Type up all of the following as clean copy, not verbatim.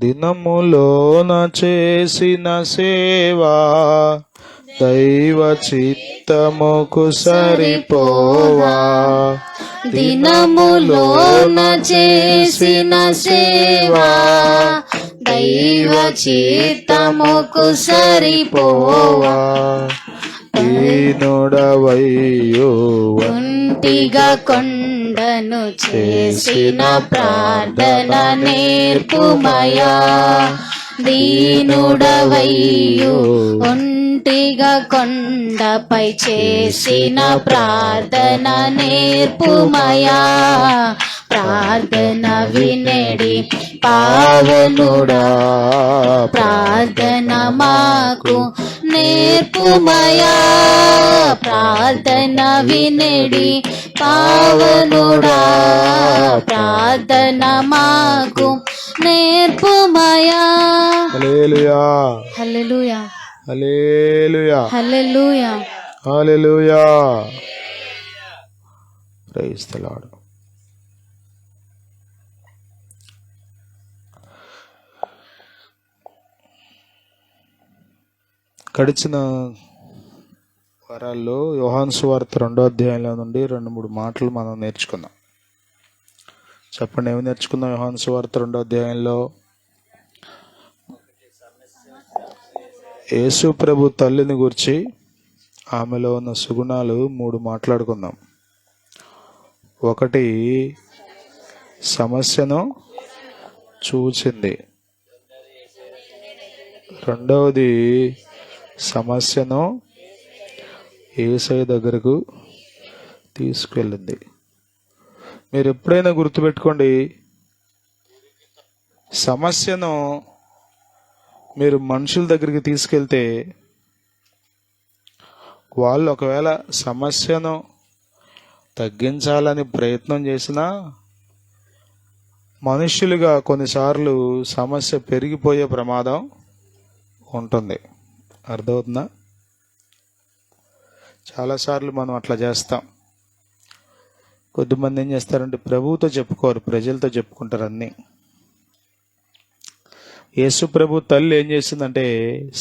దినములోన చేసిన సేవా దైవ చిత్తముకు సరిపోవా. దినములోన చేసిన సేవా దైవ చిత్తముకు సరిపోవా. దీనుడవయ్యో ఒంటిగా కొండను చేసిన ప్రార్థన నేర్పుమయా. దీనుడవయ్యో ఒంటిగా కొండపై చేసిన ప్రార్థన నేర్పుమయా. ప్రార్థన వినడి పావనుడా, ప్రార్థన మాకు నేర్పుమయా. ప్రార్థన వినడి పావనుడా, ప్రార్థన మాకు నేర్పుమయా. Hallelujah hallelujah hallelujah hallelujah hallelujah. Praise the Lord. గడిచిన వారాల్లో యోహాను సువార్త 2వ అధ్యాయంలో నుండి 2-3 మాటలు మనం నేర్చుకున్నాం. చెప్పండి, ఏమి నేర్చుకున్నాం? యోహాను సువార్త 2వ అధ్యాయంలో యేసు ప్రభు తల్లిని గురించి, ఆమెలో ఉన్న సుగుణాలు 3 మాట్లాడుకుందాం. ఒకటి, సమస్యను చూచింది. రెండవది, సమస్యను యేసయ్య దగ్గరకు తీసుకెళ్ళింది. మీరు ఎప్పుడైనా గుర్తుపెట్టుకోండి, సమస్యను మీరు మనుషుల దగ్గరికి తీసుకెళ్తే వాళ్ళు ఒకవేళ సమస్యను తగ్గించాలని ప్రయత్నం చేసినా మనుష్యులుగా కొన్నిసార్లు సమస్య పెరిగిపోయే ప్రమాదం ఉంటుంది. అర్థమవుతుందా? చాలాసార్లు మనం అట్లా చేస్తాం. కొద్దిమంది ఏం చేస్తారంటే ప్రభువుతో చెప్పుకోరు, ప్రజలతో చెప్పుకుంటారు అన్నీ. యేసు ప్రభు తల్లి ఏం చేసిందంటే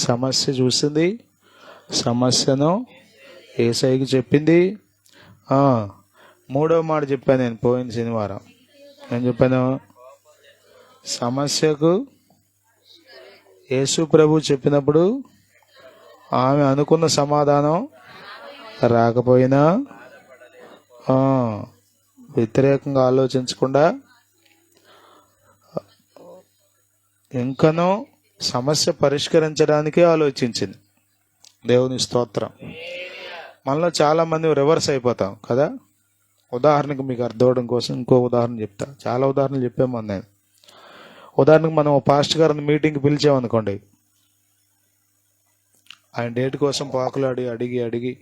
సమస్య చూసింది, సమస్యను యేసయ్యకి చెప్పింది. 3వ మాట చెప్పాను నేను పోయిన శనివారం. ఏం చెప్పాను? సమస్యకు యేసు ప్రభు చెప్పినప్పుడు ఆమె అనుకున్న సమాధానం రాకపోయినా వ్యతిరేకంగా ఆలోచించకుండా ఇంకనూ సమస్య పరిష్కరించడానికే ఆలోచించింది. దేవుని స్తోత్రం. మనలో చాలామంది రివర్స్ అయిపోతాం కదా. ఉదాహరణకు మీకు అర్థం కోసం ఇంకో ఉదాహరణ చెప్తా. చాలా ఉదాహరణలు చెప్పాము నేను. ఉదాహరణకు మనం పాస్టర్ గారిని మీటింగ్కి పిలిచామనుకోండి, ఆయన డేట్ కోసం పాకులాడి అడిగి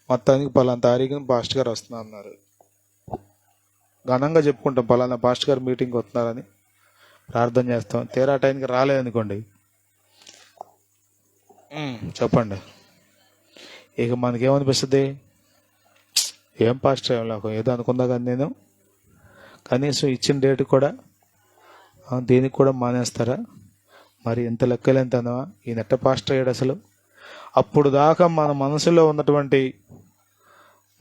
మొత్తానికి పలానా తారీఖుని పాస్టర్ గారు వస్తున్నా అన్నారు. ఘనంగా చెప్పుకుంటాం పలానా పాస్టర్ గారు మీటింగ్కి వస్తున్నారని, ప్రార్థన చేస్తాం. తీరా టైంకి రాలేదనుకోండి, చెప్పండి, ఇక మనకేమనిపిస్తుంది? ఏం పాస్టర్ ఏదో అనుకుందా కానీ నేను కనీసం ఇచ్చిన డేట్ కూడా దీనికి కూడా మానేస్తారా? మరి ఎంత లెక్కలేంతనవా ఈ నెట్ట పాస్టర్ అయ్యాడు అసలు. అప్పుడు దాకా మన మనసులో ఉన్నటువంటి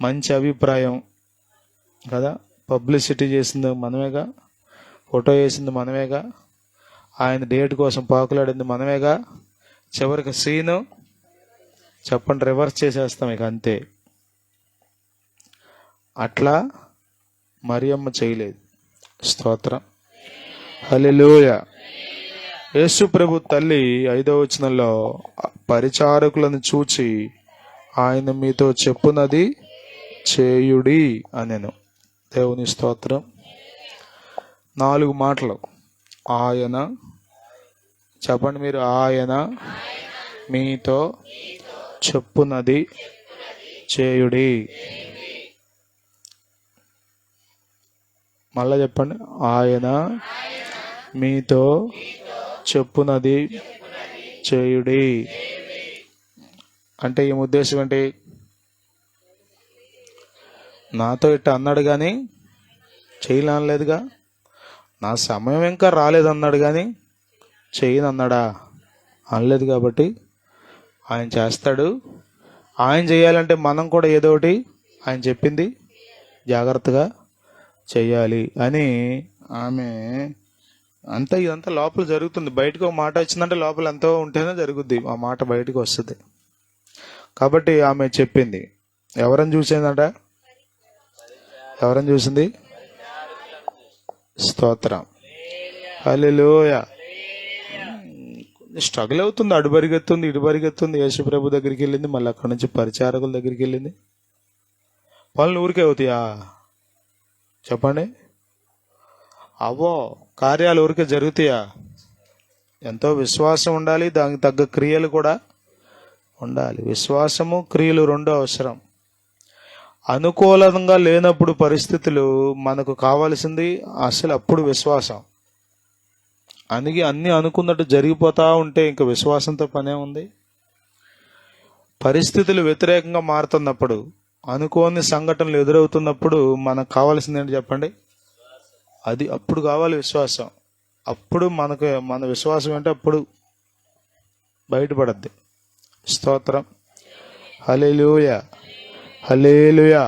మంచి అభిప్రాయం కదా, పబ్లిసిటీ చేసింది మనమేగా, ఫోటో వేసింది మనమేగా, ఆయన డేట్ కోసం పాకులాడింది మనమేగా, చివరికి సీను చెప్పండి రివర్స్ చేసేస్తాం ఇక అంతే. అట్లా మరియమ్మ చేయలేదు. స్తోత్రం, హల్లెలూయా. యేసు ప్రభు తల్లి 5వ వచనంలో పరిచారకులను చూచి ఆయన మీతో చెప్పునది చేయుడి అనెను. దేవుని స్తోత్రం. 4 మాటలు. ఆయన, చెప్పండి మీరు, ఆయన మీతో చెప్పునది చేయుడి. మళ్ళా చెప్పండి, ఆయన మీతో చెప్పునది చేయుడి. అంటే ఈ ఉద్దేశం ఏంటి? నాతో ఇట్ట అన్నాడు కానీ చేయలేదుగా, నా సమయం ఇంకా రాలేదన్నాడు కానీ చేయను అన్నాడా? అనలేదు. కాబట్టి ఆయన చేస్తాడు. ఆయన చేయాలంటే మనం కూడా ఏదో ఒకటి ఆయన చెప్పింది జాగ్రత్తగా చెయ్యాలి అని ఆమె అంతా ఇదంతా లోపల జరుగుతుంది. బయటకు ఒక మాట వచ్చిందంటే లోపల ఎంతో ఉంటేనే జరుగుద్ది, ఆ మాట బయటకు వస్తుంది. కాబట్టి ఆమె చెప్పింది. ఎవరని చూసిందట? ఎవరని చూసింది? స్తోత్రం, హల్లెలూయా. స్ట్రగుల్ అవుతుంది, అడు పరిగెత్తుంది, ఇటు పరిగెత్తుంది. యేసు ప్రభు దగ్గరికి వెళ్ళింది, మళ్ళీ అక్కడి నుంచి పరిచారకుల దగ్గరికి వెళ్ళింది. పనులు ఊరికే అవుతాయా? చెప్పండి. అవో కార్యాలు ఊరికే జరుగుతాయా? ఎంతో విశ్వాసం ఉండాలి, దానికి తగ్గ క్రియలు కూడా ఉండాలి. విశ్వాసము క్రియలు రెండు అవసరం. అనుకూలంగా లేనప్పుడు పరిస్థితులు మనకు కావాల్సింది అసలు అప్పుడు విశ్వాసం. అన్నీ అనుకున్నట్టు జరిగిపోతా ఉంటే ఇంకా విశ్వాసంతో పనే ఉంది. పరిస్థితులు వ్యతిరేకంగా మారుతున్నప్పుడు, అనుకోని సంఘటనలు ఎదురవుతున్నప్పుడు మనకు కావాల్సింది ఏంటి చెప్పండి? అది అప్పుడు కావాలి విశ్వాసం. అప్పుడు మన విశ్వాసం ఏంటో అప్పుడు బయటపడద్ది. స్తోత్రం, హల్లెలూయా, హల్లెలూయా,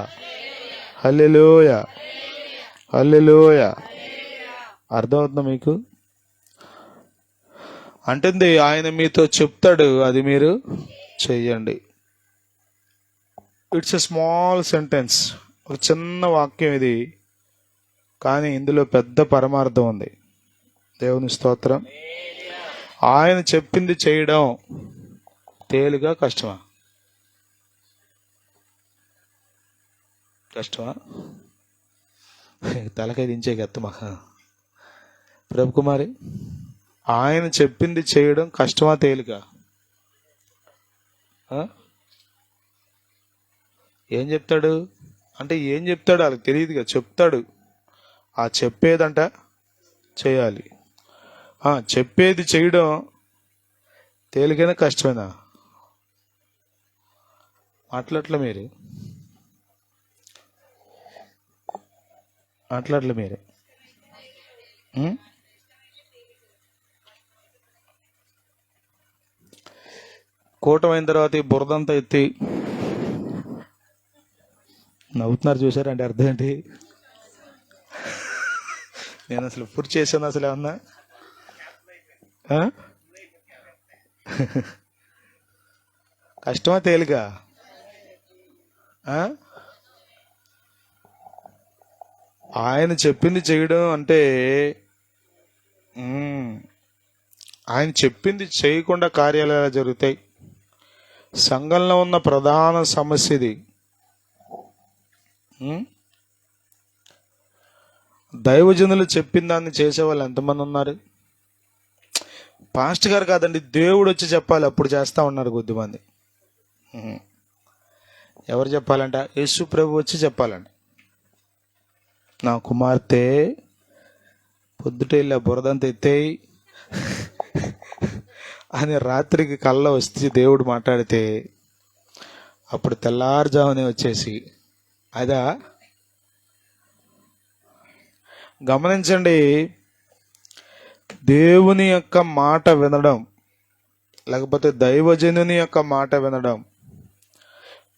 హల్లెలూయా, హల్లెలూయా. అర్థమవుతుందా మీకు? అంటుంది ఆయన మీతో చెప్తాడు, అది మీరు చెయ్యండి. ఇట్స్ ఎ స్మాల్ సెంటెన్స్, ఒక చిన్న వాక్యం ఇది, కానీ ఇందులో పెద్ద పరమార్థం ఉంది. దేవుని స్తోత్రం. ఆయన చెప్పింది చేయడం తేలిగా కష్టమా? కష్టమా? తలకాయ దించే గత్తమా ప్రభు కుమారి? ఆయన చెప్పింది చేయడం కష్టమా తేలిక? ఏం చెప్తాడు అంటే ఏం చెప్తాడు వాళ్ళకి తెలియదుగా, చెప్తాడు. ఆ చెప్పేదంట చేయాలి. చెప్పేది చేయడం తేలికైనా కష్టమేనా? మాట్లాడలే మీరు, మాట్లాడలే మీరు. కూటమైన తర్వాత ఈ బురదంతా ఎత్తి నవ్వుతున్నారు, చూసారంటే అర్థం ఏంటి? నేను అసలు పూర్తి చేశాను అసలు ఏమన్నా? కష్టమా తేలిక? ఆయన చెప్పింది చేయడం అంటే ఆయన చెప్పింది చేయకుండా కార్యాలు ఎలా జరుగుతాయి? సంఘంలో ఉన్న ప్రధాన సమస్య ఇది. దైవజనులు చెప్పిన దాన్ని చేసేవాళ్ళు ఎంతమంది ఉన్నారు? పాస్టర్ గారు కాదండి, దేవుడు వచ్చి చెప్పాలి, అప్పుడు చేస్తా ఉన్నారు కొద్దిమంది. ఎవరు చెప్పాలంట? యేసు ప్రభు వచ్చి చెప్పాలంట. నా కుమార్తె పొద్దుటెళ్ళి బురదంతా ఎత్తేయి అని రాత్రికి కళ్ళ వచ్చి దేవుడు మాట్లాడితే అప్పుడు తెల్లారుజామునే వచ్చేసి అదా? గమనించండి, దేవుని యొక్క మాట వినడం, లేకపోతే దైవజనుని యొక్క మాట వినడం,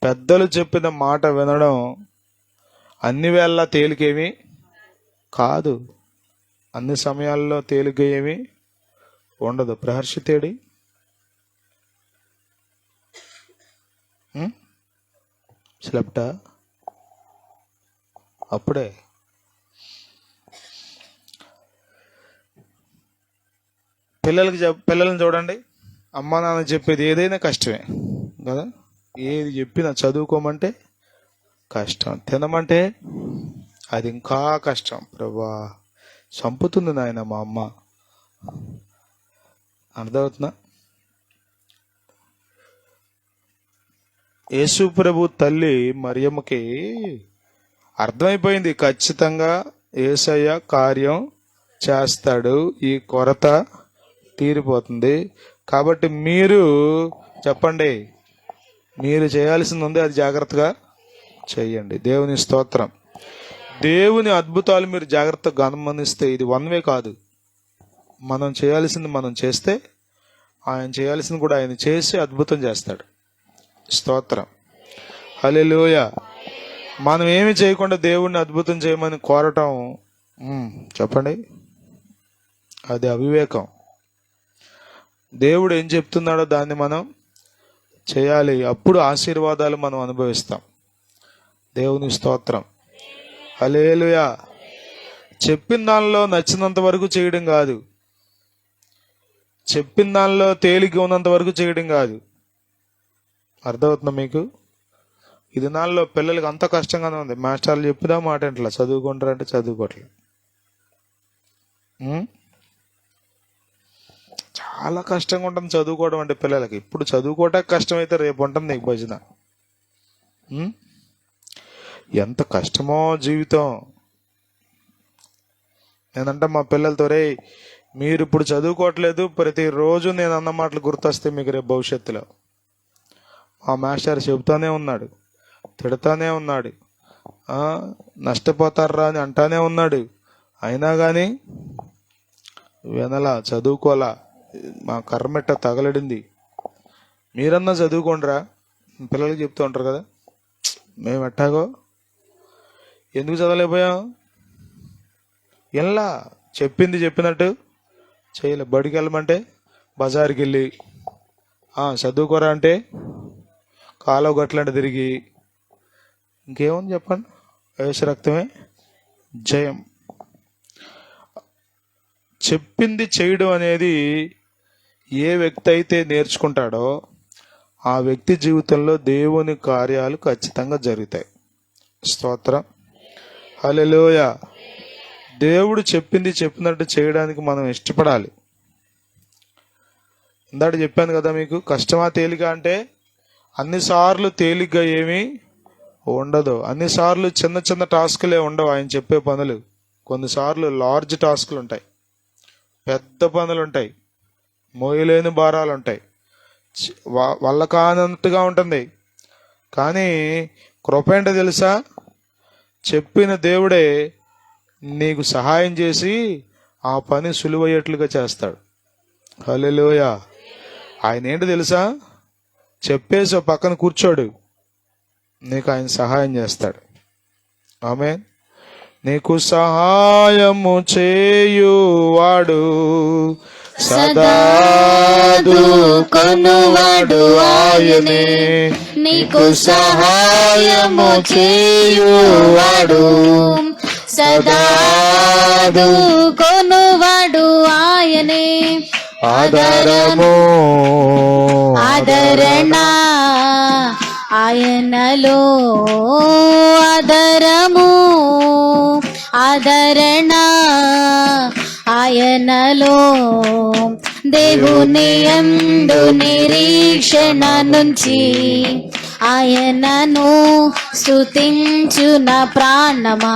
పెద్దలు చెప్పిన మాట వినడం అన్ని వేళ తేలికేమీ కాదు. అన్ని సమయాల్లో తేలిక ఏమీ ఉండదు. ప్రహర్షితేడి స్లెప్టా అప్పుడే. పిల్లల్ని చూడండి, అమ్మ నాన్న చెప్పేది ఏదైనా కష్టమే కదా. ఏది చెప్పినా చదువుకోమంటే కష్టం, తినమంటే అది ఇంకా కష్టం. ప్రభా చంపుతుంది నాయన మా అమ్మ. అర్థమవుతుందా? యేసు ప్రభు తల్లి మరియమ్మకి అర్థమైపోయింది, ఖచ్చితంగా యేసయ్య కార్యం చేస్తాడు, ఈ కొరత తీరిపోతుంది. కాబట్టి మీరు చెప్పండి, మీరు చేయాల్సింది ఉంది, అది జాగ్రత్తగా చెయ్యండి. దేవుని స్తోత్రం. దేవుని అద్భుతాలు మీరు జాగ్రత్తగా గమనిస్తే ఇది వన్ వే కాదు, మనం చేయాల్సింది మనం చేస్తే ఆయన చేయాల్సింది కూడా ఆయన చేసి అద్భుతం చేస్తాడు. స్తోత్రం. హల్లెలూయా. మనం ఏమి చేయకుండా దేవుణ్ణి అద్భుతం చేయమని కోరటం చెప్పండి, అది అవివేకం. దేవుడు ఏం చెప్తున్నాడో దాన్ని మనం చేయాలి. అప్పుడు ఆశీర్వాదాలు మనం అనుభవిస్తాం. దేవుని స్తోత్రం. హల్లెలూయా. చెప్పిన దానిలో నచ్చినంత వరకు చేయడం కాదు, చెప్పిన దానిలో తేలిక ఉన్నంత వరకు చేయడం కాదు. అర్థమవుతుందా మీకు? ఇది నాల్లో పిల్లలకి అంత కష్టంగానే ఉంది. మాస్టర్లు చెప్పిదా మాట ఇంట్లో చదువుకుంటారంటే చదువుకోవట్లేదు. చాలా కష్టంగా ఉంటుంది చదువుకోవడం అంటే పిల్లలకి. ఇప్పుడు చదువుకోవటానికి కష్టమైతే రేపు ఉంటుంది నీకు భజన. ఎంత కష్టమో జీవితం. నేనంటే మా పిల్లలతో, రే మీరు ఇప్పుడు చదువుకోవట్లేదు, ప్రతిరోజు నేను అన్న మాటలు గుర్తొస్తే మీకు రేపు భవిష్యత్తులో. మా మాస్టర్ చెబుతానే ఉన్నాడు, తిడతానే ఉన్నాడు, నష్టపోతారా అని అంటానే ఉన్నాడు. అయినా కానీ వినలా, చదువుకోలా. మా కర్మెట్ట తగలడింది. మీరన్నా చదువుకోండిరా పిల్లలకి చెప్తూ ఉంటారు కదా. మేము ఎట్టాగో ఎందుకు చదవలేకపోయాం? ఇలా చెప్పింది చెప్పినట్టు చేయలే. బడికి వెళ్ళమంటే బజార్కి వెళ్ళి, చదువుకోరా అంటే కాలువ గట్లంటే తిరిగి, ఇంకేముంది చెప్పండి? వేస రక్తమే జయం. చెప్పింది చేయడం అనేది ఏ వ్యక్తి అయితే నేర్చుకుంటాడో ఆ వ్యక్తి జీవితంలో దేవుని కార్యాలు ఖచ్చితంగా జరుగుతాయి. స్తోత్రం. హల్లెలూయా. దేవుడు చెప్పింది చెప్పినట్టు చేయడానికి మనం ఇష్టపడాలి. ఇందాక చెప్పాను కదా మీకు, కష్టమా తేలిక అంటే అన్నిసార్లు తేలిగ్గా ఏమీ ఉండదు. అన్నిసార్లు చిన్న చిన్న టాస్కులే ఉండవు ఆయన చెప్పే పనులు. కొన్నిసార్లు లార్జ్ టాస్కులు ఉంటాయి, పెద్ద పనులు ఉంటాయి, మోయలేని భారాలు ఉంటాయి, వల్ల కానట్టుగా ఉంటుంది. కానీ కృప ఏంటో తెలుసా? చెప్పిన దేవుడే నీకు సహాయం చేసి ఆ పని సులువయ్యేట్లుగా చేస్తాడు. హల్లెలూయా. ఆయన ఏంటో తెలుసా? చెప్పేసి పక్కన కూర్చోడు, నీకు ఆయన సహాయం చేస్తాడు. ఆమేన్. నీకు సహాయము చేయువాడు సదాదు కొనువాడు ఆయనే. నీకు సహాయము చేయువాడు సదాదు కొనువాడు ఆయనే. ఆధారము ఆదరణ ఆయనలో, ఆదరము ఆదరణ ఆయనలో. దేవుని యందు నిరీక్షణ నుంచి ఆయనను స్తుతించు నా ప్రాణమా.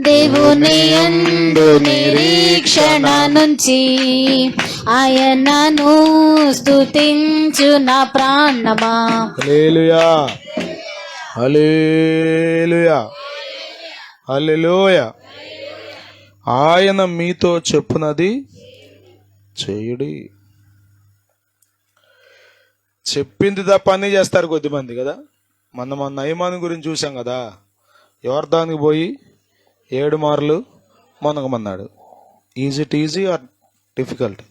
దేవుని యందు నిరీక్షణ నుంచి ఆయనను స్తుతించు నా ప్రాణమా. హల్లెలూయా. హల్లెలూయా. హల్లెలూయా. ఆయన మీతో చెప్పునది చేయుడి. చెప్పింది తప్ప అన్నీ చేస్తారు కొద్దిమంది కదా. మన నయమాను గురించి చూసాం కదా. యోర్దానికి పోయి 7 మార్లు మునగమన్నాడు. Is it easy or difficult?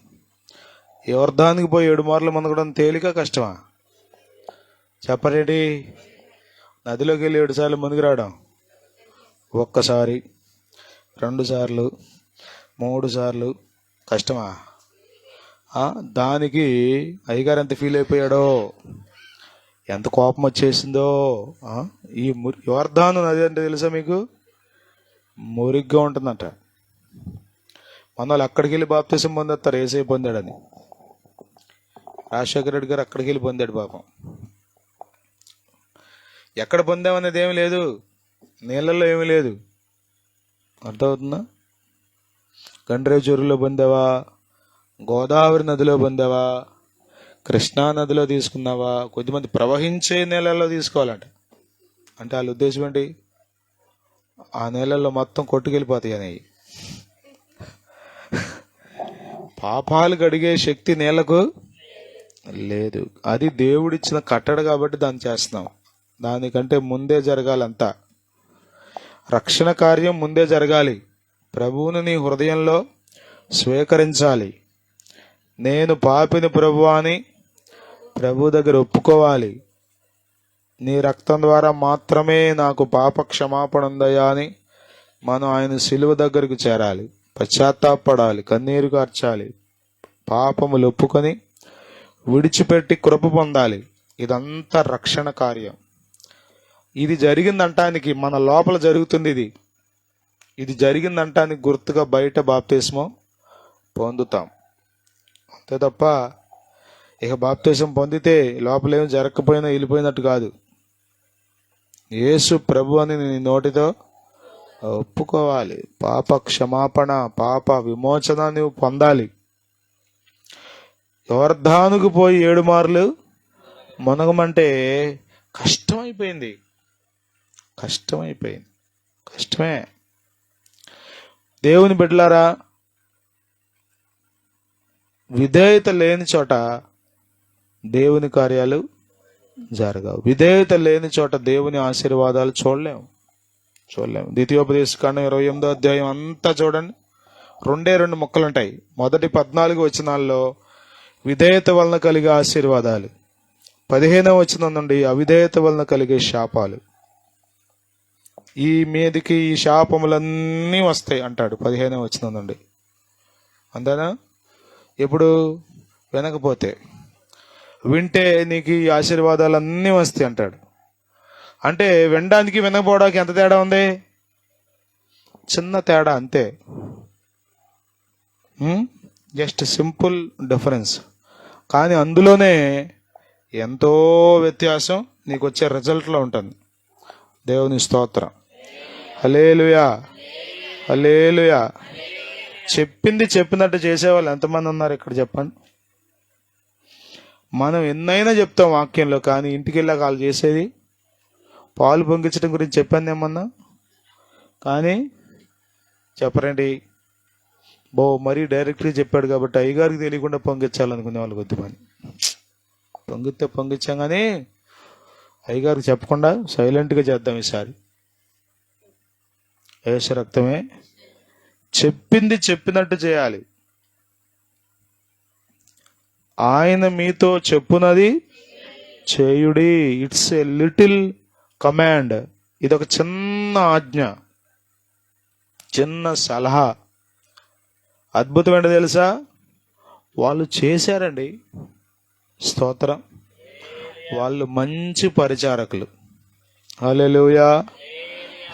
యోర్దానికి పోయి 7 మార్లు మునగడం తేలిక కష్టమా? చెప్పరేటి? నదిలోకి వెళ్ళి 7 సార్లు మునిగి రావడం ఒక్కసారి, 2 సార్లు, 3 సార్లు కష్టమా? దానికి అయ్యగారు ఎంత ఫీల్ అయిపోయాడో, ఎంత కోపం వచ్చేసిందో. ఈ యోర్దాను నది అంటే తెలుసా మీకు? మురిగ్గా ఉంటుందంట. మన వాళ్ళు అక్కడికి వెళ్ళి బాప్తిసం పొందేస్తారు, ఏసై పొందాడని. రాజశేఖర రెడ్డి గారు అక్కడికి వెళ్ళి పొందాడు పాపం. ఎక్కడ పొందామనేది ఏమి లేదు, నీళ్ళల్లో ఏమీ లేదు. అర్థమవుతుందా? గండ్రే చెరువులో పొందావా, గోదావరి నదిలో పొందావా, కృష్ణా నదిలో తీసుకున్నావా? కొద్దిమంది ప్రవహించే నీళ్ళల్లో తీసుకోవాలంట. అంటే వాళ్ళ ఉద్దేశం ఏంటి? ఆ నీళ్ళల్లో మొత్తం కొట్టుకెళ్ళిపోతాయి అనేవి. పాపాలు కడిగే శక్తి నేలకు లేదు. అది దేవుడిచ్చిన కట్టడ కాబట్టి దాన్ని చేస్తున్నాం. దానికంటే ముందే జరగాలంతా. రక్షణ కార్యం ముందే జరగాలి. ప్రభువుని నీ హృదయంలో స్వీకరించాలి. నేను పాపిని ప్రభువా అని ప్రభు దగ్గర ఒప్పుకోవాలి. నీ రక్తం ద్వారా మాత్రమే నాకు పాప క్షమాపణ ఉందయ్యా అని మనం ఆయన శిలువ దగ్గరకు చేరాలి. పశ్చాత్తాపడాలి, కన్నీరు కార్చాలి, పాపములు ఒప్పుకొని విడిచిపెట్టి కృప పొందాలి. ఇదంతా రక్షణ కార్యం. ఇది జరిగిందంటానికి మన లోపల జరుగుతుంది. ఇది జరిగిందంటానికి గుర్తుగా బయట బాప్తిస్మం పొందుతాం. అంతే తప్ప ఇక బాప్తిసం పొందితే లోపలేం జరగకపోయినా వెళ్ళిపోయినట్టు కాదు. యేసు ప్రభు అని నీ నోటితో ఒప్పుకోవాలి. పాప క్షమాపణ, పాప విమోచన నువ్వు పొందాలి. యోర్దానుకు పోయి 7 మార్లు మునగమంటే కష్టమైపోయింది. కష్టమే. దేవుని బిడ్డలారా, విధేయత లేని చోట దేవుని కార్యాలు జరగవు. విధేయత లేని చోట దేవుని ఆశీర్వాదాలు చూడలేము. ద్వితీయోపదేశకాండం 28వ అధ్యాయం అంతా చూడండి. 2 ముక్కలు ఉంటాయి. మొదటి 14 వచనాల్లో విధేయత వలన కలిగే ఆశీర్వాదాలు, 15వ వచనం నుండి అవిధేయత వలన కలిగే శాపాలు. ఈ మీదికి ఈ శాపములన్నీ వస్తాయి అంటాడు 15వ వచనం నుండి. అంతేనా? ఎప్పుడు వినకపోతే, వింటే నీకు ఈ ఆశీర్వాదాలన్నీ వస్తాయి అంటాడు. అంటే వినడానికి వినకపోవడానికి ఎంత తేడా ఉంది? చిన్న తేడా అంతే. Just simple difference. కానీ అందులోనే ఎంతో వ్యత్యాసం నీకు వచ్చే రిజల్ట్లో ఉంటుంది. దేవుని స్తోత్రం. హల్లెలూయా, హల్లెలూయా. చెప్పింది చెప్పినట్టు చేసేవాళ్ళు ఎంతమంది ఉన్నారు ఇక్కడ చెప్పండి. మనం ఎన్నైనా చెప్తాం వాక్యంలో, కానీ ఇంటికి వెళ్ళాక వాళ్ళు చేసేది పాలు పొంగించడం గురించి చెప్పాను ఏమన్నా, కానీ చెప్పరండి. మరీ డైరెక్ట్గా చెప్పాడు కాబట్టి అయ్యగారికి తెలియకుండా పొంగించాలనుకునే వాళ్ళు కొద్దిమంది. పొంగిచ్చాం కానీ అయ్యగారికి చెప్పకుండా సైలెంట్గా చేద్దాం ఈసారి. యేసు రక్తమే. చెప్పింది చెప్పినట్టు చేయాలి. ఆయన మీతో చెప్పునది చేయుడి. It's a little command. ఇదొక చిన్న ఆజ్ఞ, చిన్న సలహా. అద్భుతం ఏంటో తెలుసా? వాళ్ళు చేశారండి. స్తోత్రం. వాళ్ళు మంచి పరిచారకులు. హల్లెలూయా,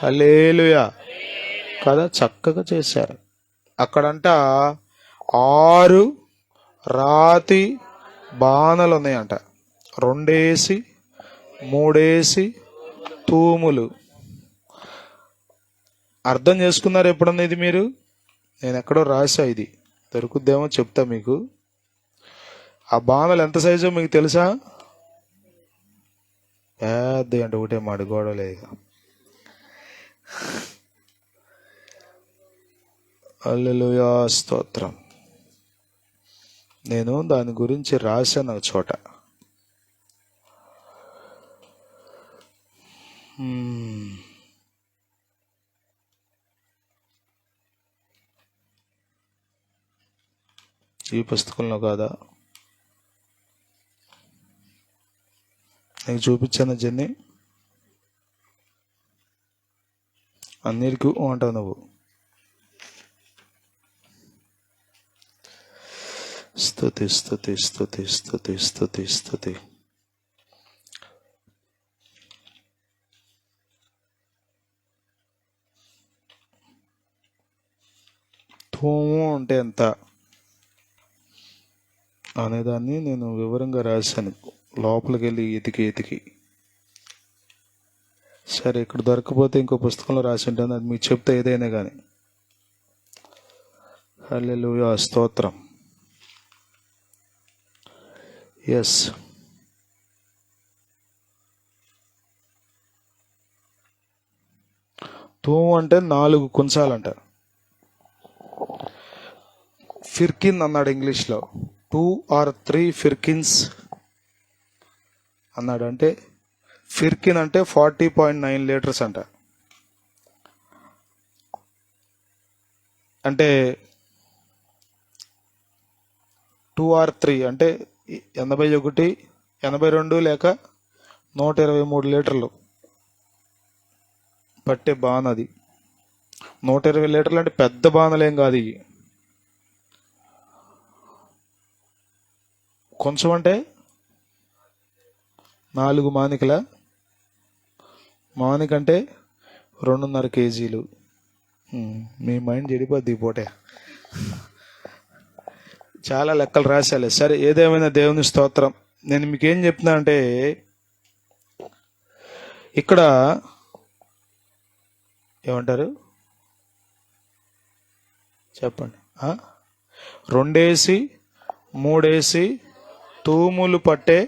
హల్లెలూయా కదా. చక్కగా చేశారు. అక్కడంట 6 రాతి బాణలు ఉన్నాయంట. 2 వేసి 3 వేసి తూములు. అర్థం చేసుకున్నారు ఎప్పుడన్నా ఇది మీరు? నేను ఎక్కడో రాసా, ఇది దొరుకుద్దేమో చెప్తా మీకు. ఆ బాణలు ఎంత సైజో మీకు తెలుసా? పెద్ద అంటే ఒకటే మాడి గోడలే. హల్లెలూయా, స్తోత్రం. నేను దాని గురించి రాశాను ఒక చోట. ఈ పుస్తకంలో కాదా? నీకు చూపించాను జన్ని. అన్నిటికీ అంటావు నువ్వు. స్తుతి స్తుతి స్తుతి స్తుతి స్తుతి స్తుతి. తూము అంటే ఎంత అనేదాన్ని నేను వివరంగా రాశాను, లోపలికి వెళ్ళి ఎతికి. సరే, ఇక్కడ దొరకపోతే ఇంకో పుస్తకంలో రాసి ఉంటాను, అది మీకు చెప్తే ఏదైనా కానీ. హల్లెలూయా, స్తోత్రం. ఎస్, తూము అంటే 4 కుంచాలంట. ఫిర్కిన్ అన్నాడు ఇంగ్లీష్లో. 2 or 3 ఫిర్కిన్స్ అన్నాడు. అంటే ఫిర్కిన్ అంటే 40.9 లీటర్స్ అంట. అంటే 2 or 3 అంటే 81, 82 లేక 123 లీటర్లు పట్టే బాణ అది. 120 లీటర్లు అంటే పెద్ద బాణలేం కాదు ఇవి. కొంచెం అంటే 4 మానికల మానికంటే 2.5 కేజీలు. మీ మైండ్ చెడిపోద్ది ఈ పూటే. చాలా లెక్కలు రాశాలి. సరే, ఏదేమైనా దేవుని స్తోత్రం. నేను మీకేం చెప్తున్నా అంటే ఇక్కడ ఏమంటారు చెప్పండి. 2 3 తూములు పట్టే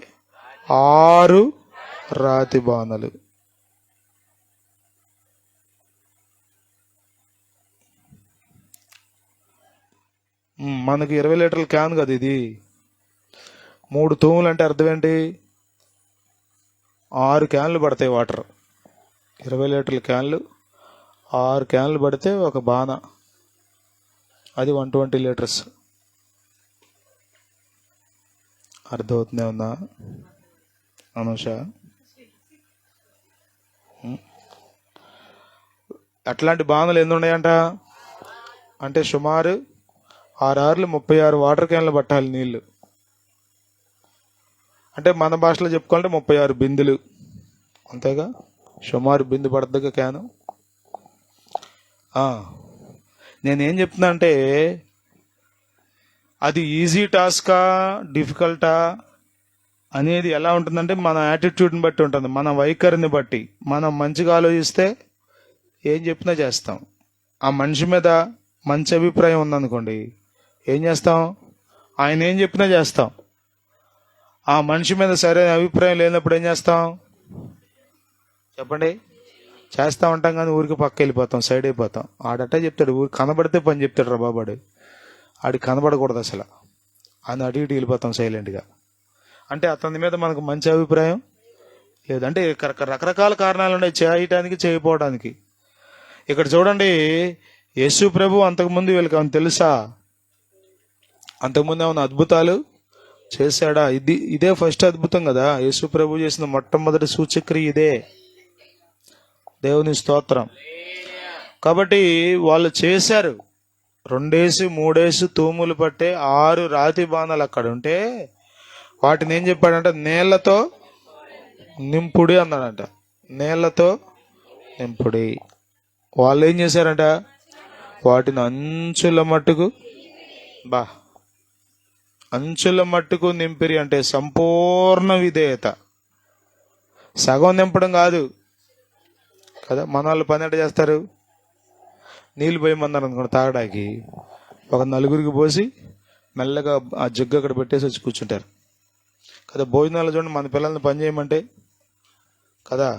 6 రాతి బాణలు. మనకి 20 లీటర్ల క్యాన్ కదా ఇది. 3 తూములు అంటే అర్థం ఏంటి? 6 క్యాన్లు పడతాయి వాటర్. 20 లీటర్ల క్యాన్లు 6 క్యాన్లు పడితే ఒక బాణ, అది 120 లీటర్స్. అర్థమవుతుందే ఉందా అనుష? అట్లాంటి బాణలు ఎన్ని ఉన్నాయంట అంటే సుమారు 6 6 36 వాటర్ క్యాన్లు పట్టాలి నీళ్లు. అంటే మన భాషలో చెప్పుకోవాలంటే 36 బిందులు, అంతేగా. సుమారు బిందు పడుతుందిగా క్యాను. నేనేం చెప్తున్నా అంటే అది ఈజీ టాస్కా డిఫికల్టా అనేది ఎలా ఉంటుందంటే మన యాటిట్యూడ్ని బట్టి ఉంటుంది, మన వైఖరిని బట్టి. మనం మంచిగా ఆలోచిస్తే ఏం చెప్పినా చేస్తాం. ఆ మనిషి మీద మంచి అభిప్రాయం ఉందనుకోండి, ఏం చేస్తాం? ఆయన ఏం చెప్పినా చేస్తాం. ఆ మనిషి మీద సరైన అభిప్రాయం లేనప్పుడు ఏం చేస్తాం చెప్పండి? చేస్తూ ఉంటాం కానీ ఊరికి పక్క వెళ్ళిపోతాం, సైడ్ అయిపోతాం. ఆడట్టే చెప్తాడు, ఊరికి కనబడితే పని చెప్తాడు రా బాబాడు. ఆడికి కనబడకూడదు అసలు అని అటు ఇటు వెళ్ళిపోతాం సైలెంట్గా. అంటే అతని మీద మనకు మంచి అభిప్రాయం లేదు. అంటే రకరకాల కారణాలు ఉన్నాయి చేయటానికి చేయకపోవడానికి. ఇక్కడ చూడండి, యేసు ప్రభు అంతకుముందు వీళ్ళకి ఏమైనా తెలుసా? అంతకుముందు ఏమైనా అద్భుతాలు చేశాడా? ఇదే ఫస్ట్ అద్భుతం కదా. యేసు ప్రభు చేసిన మొట్టమొదటి సూచక్రియ ఇదే. దేవుని స్తోత్రం. కాబట్టి వాళ్ళు చేశారు. 2 3 తూములు పట్టే 6 రాతి బాణాలు అక్కడ ఉంటే వాటిని ఏం చెప్పాడంట? నీళ్లతో నింపుడి అన్నాడంట. నీళ్లతో నింపుడి. వాళ్ళు ఏం చేశారంట? వాటిని అంచుల మట్టుకు నింపిరి. అంటే సంపూర్ణ విధేయత. సగం నింపడం కాదు కదా. మన వాళ్ళు పని ఎట్ట చేస్తారు? నీళ్ళు పోయమన్నారు అనుకోండి తాగడానికి, ఒక 4 పోసి మెల్లగా ఆ జగ్గు అక్కడ పెట్టేసి వచ్చి కూర్చుంటారు కదా. భోజనాలు చూడండి, మన పిల్లల్ని పని చేయమంటే కదా,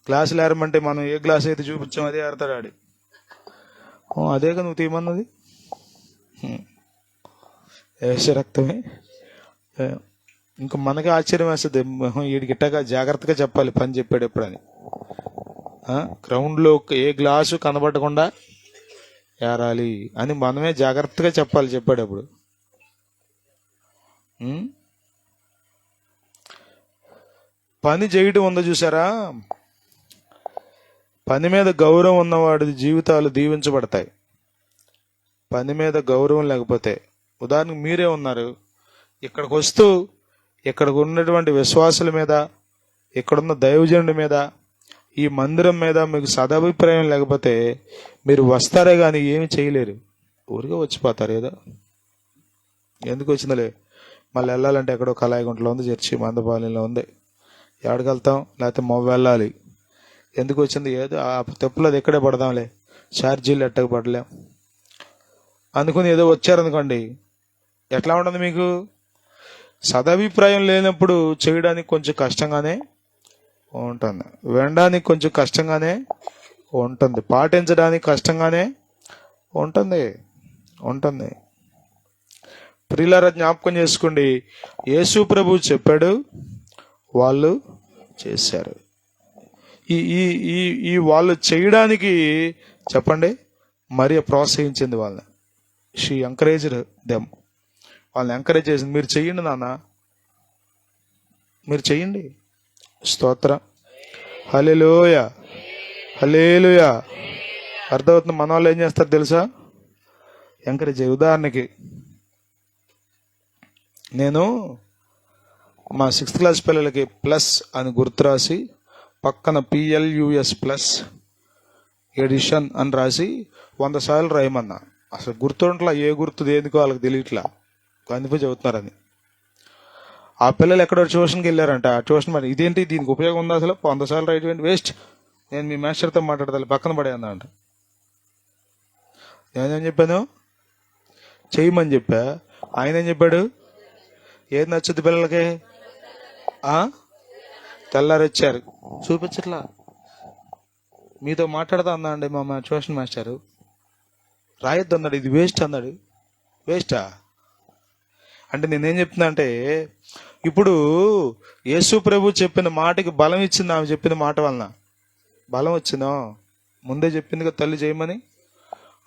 గ్లాసులు ఏరమంటే మనం ఏ గ్లాస్ అయితే చూపించాం అదే ఏరతాడు ఆడి. అదేగా నువ్వు తీయమన్నది, వేసే రక్తమే. ఇంకా మనకి ఆశ్చర్యం వేస్తుంది, వీడికి ఇట్టగా జాగ్రత్తగా చెప్పాలి పని చెప్పేటప్పుడు అని. గ్రౌండ్లో ఏ గ్లాసు కనబడకుండా ఏరాలి అని మనమే జాగ్రత్తగా చెప్పాలి చెప్పేటప్పుడు. పని చేయడం ఉందో చూసారా? పని మీద గౌరవం ఉన్నవాడి జీవితాలు దీవించబడతాయి. పని మీద గౌరవం లేకపోతే, ఉదాహరణకు మీరే ఉన్నారు, ఇక్కడికి వస్తూ ఇక్కడికి ఉన్నటువంటి విశ్వాసుల మీద, ఇక్కడున్న దైవజనుడి మీద, ఈ మందిరం మీద మీకు సదభిప్రాయం లేకపోతే మీరు వస్తారే కానీ ఏమి చేయలేరు. ఊరికే వచ్చిపోతారు. ఏదో ఎందుకు వచ్చిందలే, మళ్ళీ వెళ్ళాలంటే ఎక్కడో కలాయిగుంటలో ఉంది, చర్చి మందపాలెంలో ఉంది, ఎక్కడికి వెళ్తాం, లేకపోతే మొవ్వ వెళ్ళాలి. ఎందుకు వచ్చింది? ఏదో ఆ తెప్పులు అది ఎక్కడే పడదాంలే, ఛార్జీలు ఎట్టకు పడలేం అనుకుని ఏదో వచ్చారనుకోండి, ఎట్లా ఉంటుంది మీకు? సదభిప్రాయం లేనప్పుడు చేయడానికి కొంచెం కష్టంగానే ఉంటుంది, వినడానికి కొంచెం కష్టంగానే ఉంటుంది, పాటించడానికి కష్టంగానే ఉంటుంది. ప్రియులారా జ్ఞాపకం చేసుకోండి, యేసు ప్రభు చెప్పాడు, వాళ్ళు చేశారు. ఈ ఈ ఈ ఈ వాళ్ళు చేయడానికి చెప్పండి మరియ ప్రోత్సహించింది వాళ్ళని. She encouraged them. వాళ్ళని ఎంకరేజ్ చేసింది, మీరు చెయ్యండి నాన్న, మీరు చెయ్యండి. స్తోత్రం. హల్లెలూయా, హల్లెలూయా. అర్థమవుతుంది. మన వాళ్ళు ఏం చేస్తారు తెలుసా? ఎంకరేజ్. ఉదాహరణకి నేను మా 6th క్లాస్ పిల్లలకి ప్లస్ అని గుర్తు రాసి పక్కన PLUS ప్లస్ ఎడిషన్ అని రాసి 100 సార్లు రాయమన్నా. అసలు గుర్తుంట్లా, ఏ గుర్తు దేనికో వాళ్ళకి తెలియట్లా, కనిపి చదువుతున్నారని. ఆ పిల్లలు ఎక్కడో ట్యూషన్కి వెళ్ళారంట. ఆ ట్యూషన్ మరి ఇదేంటి, దీనికి ఉపయోగం ఉందా అసలు, 100 సార్లు రాయటం వేస్ట్, నేను మీ మాస్టర్తో మాట్లాడతాను, పక్కన పడేయన్నా అంట. నేనేం చెప్పాను, చేయమని చెప్పా. ఆయన ఏం చెప్పాడు, ఏది నచ్చుద్ది పిల్లలకి? తెల్లారి వచ్చారు, చూపించట్లా. మీతో మాట్లాడతా అన్నా అండి మా ట్యూషన్ మాస్టారు, రాయొద్దు అన్నాడు, ఇది వేస్ట్ అన్నాడు. వేస్టా అంటే నేనేం చెప్తున్నా అంటే, ఇప్పుడు యేసు ప్రభు చెప్పిన మాటకి బలం ఇచ్చింది ఆమె చెప్పిన మాట వలన. బలం వచ్చిందో, ముందే చెప్పింది కదా తల్లి చేయమని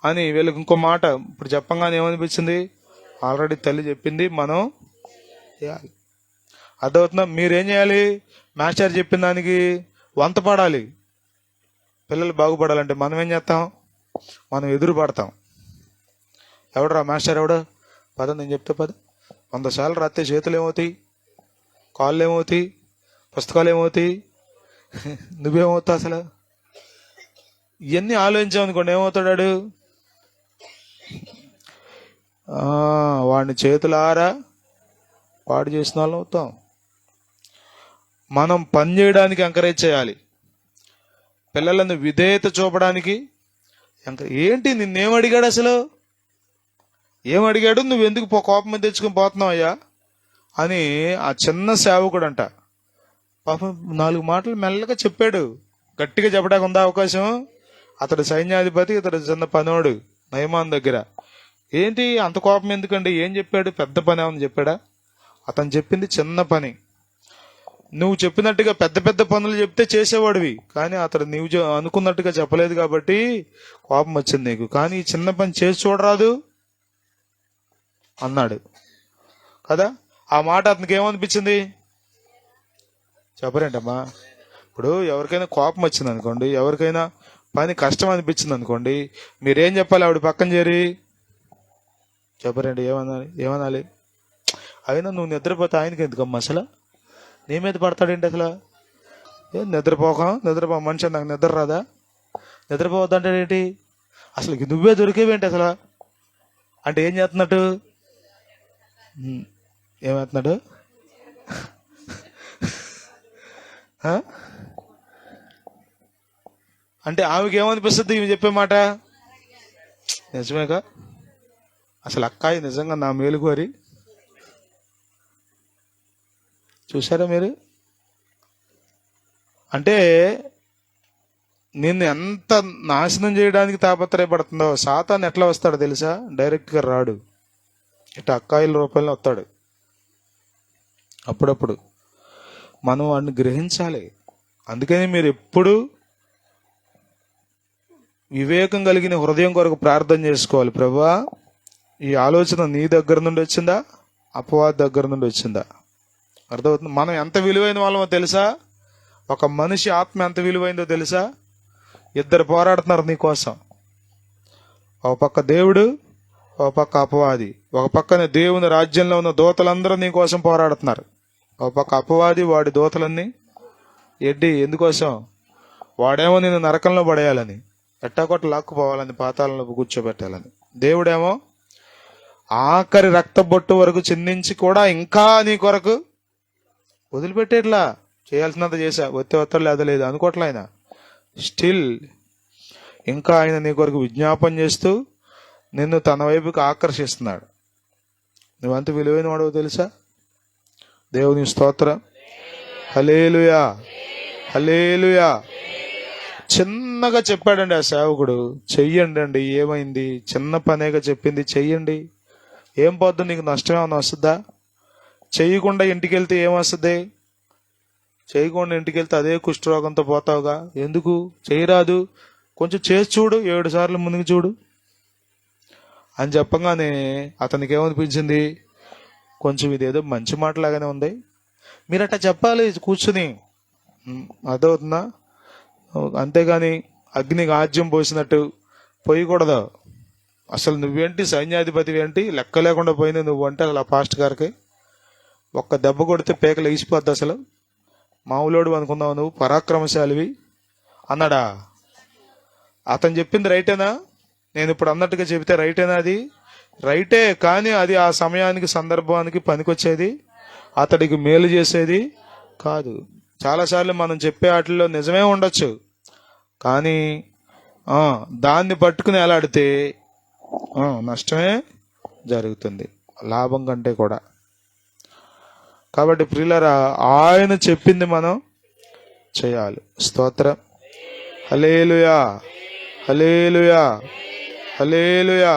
అని. వీళ్ళకి ఇంకో మాట ఇప్పుడు చెప్పంగానే ఏమనిపించింది, ఆల్రెడీ తల్లి చెప్పింది, మనం చేయాలి. అర్థమవుతుందా? మీరేం చేయాలి, మాస్టర్ చెప్పిన దానికి వంత పడాలి. పిల్లలు బాగుపడాలంటే మనం ఏం చేస్తాం, మనం ఎదురు పడతాం. ఎవడరా మాస్టర్, ఎవడు, పద నేను చెప్తే పద. 100 సార్లు రాస్తే చేతులు ఏమవుతాయి, కాళ్ళు ఏమవుతాయి, పుస్తకాలు ఏమవుతాయి, నువ్వేమవుతావు అసలు? ఇవన్నీ ఆలోచించామనుకోండి, ఏమవుతాడు? వాడిని చేతులారా పాడు చేసిన వాళ్ళు అవుతాం. మనం పని చేయడానికి ఎంకరేజ్ చేయాలి, పిల్లలను విధేయత చూపడానికి. ఏంటి నిన్నేం అడిగాడు అసలు, ఏం అడిగాడు, నువ్వెందుకు కోపం మీద తెచ్చుకొని పోతున్నావు అయ్యా అని ఆ చిన్న సేవకుడు అంట పాపం 4 మాటలు మెల్లగా చెప్పాడు. గట్టిగా చెప్పడానికి ఉందా అవకాశం? అతడు సైన్యాధిపతి, ఇతడు చిన్న పనోడు నయమాన్ దగ్గర. ఏంటి అంత కోపం ఎందుకండి, ఏం చెప్పాడు, పెద్ద పని ఏమని చెప్పాడా? అతను చెప్పింది చిన్న పని. నువ్వు చెప్పినట్టుగా పెద్ద పెద్ద పనులు చెప్తే చేసేవాడివి, కానీ అతడు నువ్వు అనుకున్నట్టుగా చెప్పలేదు కాబట్టి కోపం వచ్చింది నీకు. కానీ ఈ చిన్న పని చేసి చూడరాదు అన్నాడు కదా. ఆ మాట అతనికి ఏమనిపించింది చెప్పరేంటమ్మా? ఇప్పుడు ఎవరికైనా కోపం వచ్చింది అనుకోండి, ఎవరికైనా పని కష్టం అనిపించింది అనుకోండి, మీరేం చెప్పాలి? ఆవిడ పక్కన చేరి చెప్పరండి, ఏమనాలి? అయినా నువ్వు నిద్రపోతే ఆయనకి ఎందుకమ్మా అసలు, నీ మీద పడతాడేంటి అసలు? ఏం నిద్రపో మనిషి, నాకు నిద్ర రాదా, నిద్రపోవద్దంటాడేంటి అసలు, నువ్వే దొరికేవేంటి అసలు అంటే ఏం చేస్తున్నట్టు, ఏమవుతున్నాడు? అంటే ఆమెకి ఏమనిపిస్తుంది ఈమె చెప్పే మాట? నిజమేగా అసలు, అక్కాయి నిజంగా నా మేలు కోరి. చూసారా మీరు? అంటే నిన్ను ఎంత నాశనం చేయడానికి తాపత్రయపడుతుందో, సాతాను ఎట్లా వస్తాడో తెలుసా? డైరెక్ట్గా రాడు, ఇట్లా అక్కాయిల రూపంలో వస్తాడు. అప్పుడప్పుడు మనం వాడిని గ్రహించాలి. అందుకని మీరు ఎప్పుడు వివేకం కలిగిన హృదయం కొరకు ప్రార్థన చేసుకోవాలి. ప్రభువా, ఈ ఆలోచన నీ దగ్గర నుండి వచ్చిందా, అపవాది దగ్గర నుండి వచ్చిందా? అర్థమవుతుంది. మనం ఎంత విలువైన వాళ్ళమో తెలుసా? ఒక మనిషి ఆత్మ ఎంత విలువైందో తెలుసా? 2 పోరాడుతున్నారు నీ కోసం. ఒక పక్క దేవుడు, ఒక పక్క అపవాది. ఒక పక్కన దేవుని రాజ్యంలో ఉన్న దూతలందరూ నీ కోసం పోరాడుతున్నారు. ఒక పక్క అపవాది, వాడి దూతలన్నీ ఎందుకోసం? వాడేమో నిన్ను నరకంలో పడేయాలని, ఎట్టాకొట్ట లాక్కుపోవాలని, పాతాళంలో కూర్చోబెట్టాలని. దేవుడేమో ఆఖరి రక్త బొట్టు వరకు చిందించి కూడా ఇంకా నీ కొరకు వదిలిపెట్టేట్లా, చేయాల్సినంత చేశా, ఒత్తిడి లేదు అనుకోవట్లే. ఆయన స్టిల్ ఇంకా ఆయన నీ కొరకు విజ్ఞాపన చేస్తూ నిన్ను తన వైపుకి ఆకర్షిస్తున్నాడు. నువ్వెంత విలువైన వాడో తెలుసా? దేవుని స్తోత్రం. హల్లెలూయా, హల్లెలూయా. చిన్నగా చెప్పాడండి ఆ సేవకుడు, చెయ్యండి అండి. ఏమైంది? చిన్న పనేగా చెప్పింది, చెయ్యండి. ఏం పోద్దు? నీకు నష్టం ఏమైనా వస్తుందా? చేయకుండా ఇంటికి వెళ్తే ఏమొస్తుంది? చేయకుండా ఇంటికి వెళ్తే అదే కుష్ఠరోగంతో పోతావుగా. ఎందుకు చేయరాదు? కొంచెం చేసి చూడు, 7 సార్లు ముందుకు చూడు అని చెప్పగానే అతనికి ఏమనిపించింది? కొంచెం ఇదేదో మంచి మాటలాగానే ఉంది. మీరు అట్లా చెప్పాలి కూర్చుని, అదవుతుందా? అంతేగాని అగ్నికి ఆజ్యం పోసినట్టు పోయకూడదు. అసలు నువ్వేంటి సైన్యాధిపతి ఏంటి, లెక్క లేకుండా పోయింది నువ్వు అంటే అసలు ఆ పాస్ట్ గారికి ఒక్క దెబ్బ కొడితే పేకలు వేసిపోద్ది. అసలు మామూలోడు అనుకున్నావు నువ్వు, పరాక్రమశాలివి అన్నాడా? అతను చెప్పింది రైటేనా? నేను ఇప్పుడు అన్నట్టుగా చెబితే రైటేనా? అది రైటే, కానీ అది ఆ సమయానికి సందర్భానికి పనికొచ్చేది, అతడికి మేలు చేసేది కాదు. చాలాసార్లు మనం చెప్పే వాటిల్లో నిజమే ఉండొచ్చు, కానీ దాన్ని పట్టుకుని ఎలాడితే నష్టమే జరుగుతుంది లాభం కంటే కూడా. కాబట్టి ప్రియులారా, ఆయన చెప్పింది మనం చేయాలి. స్తోత్రం. హల్లెలూయా, హల్లెలూయా, హల్లెలూయా.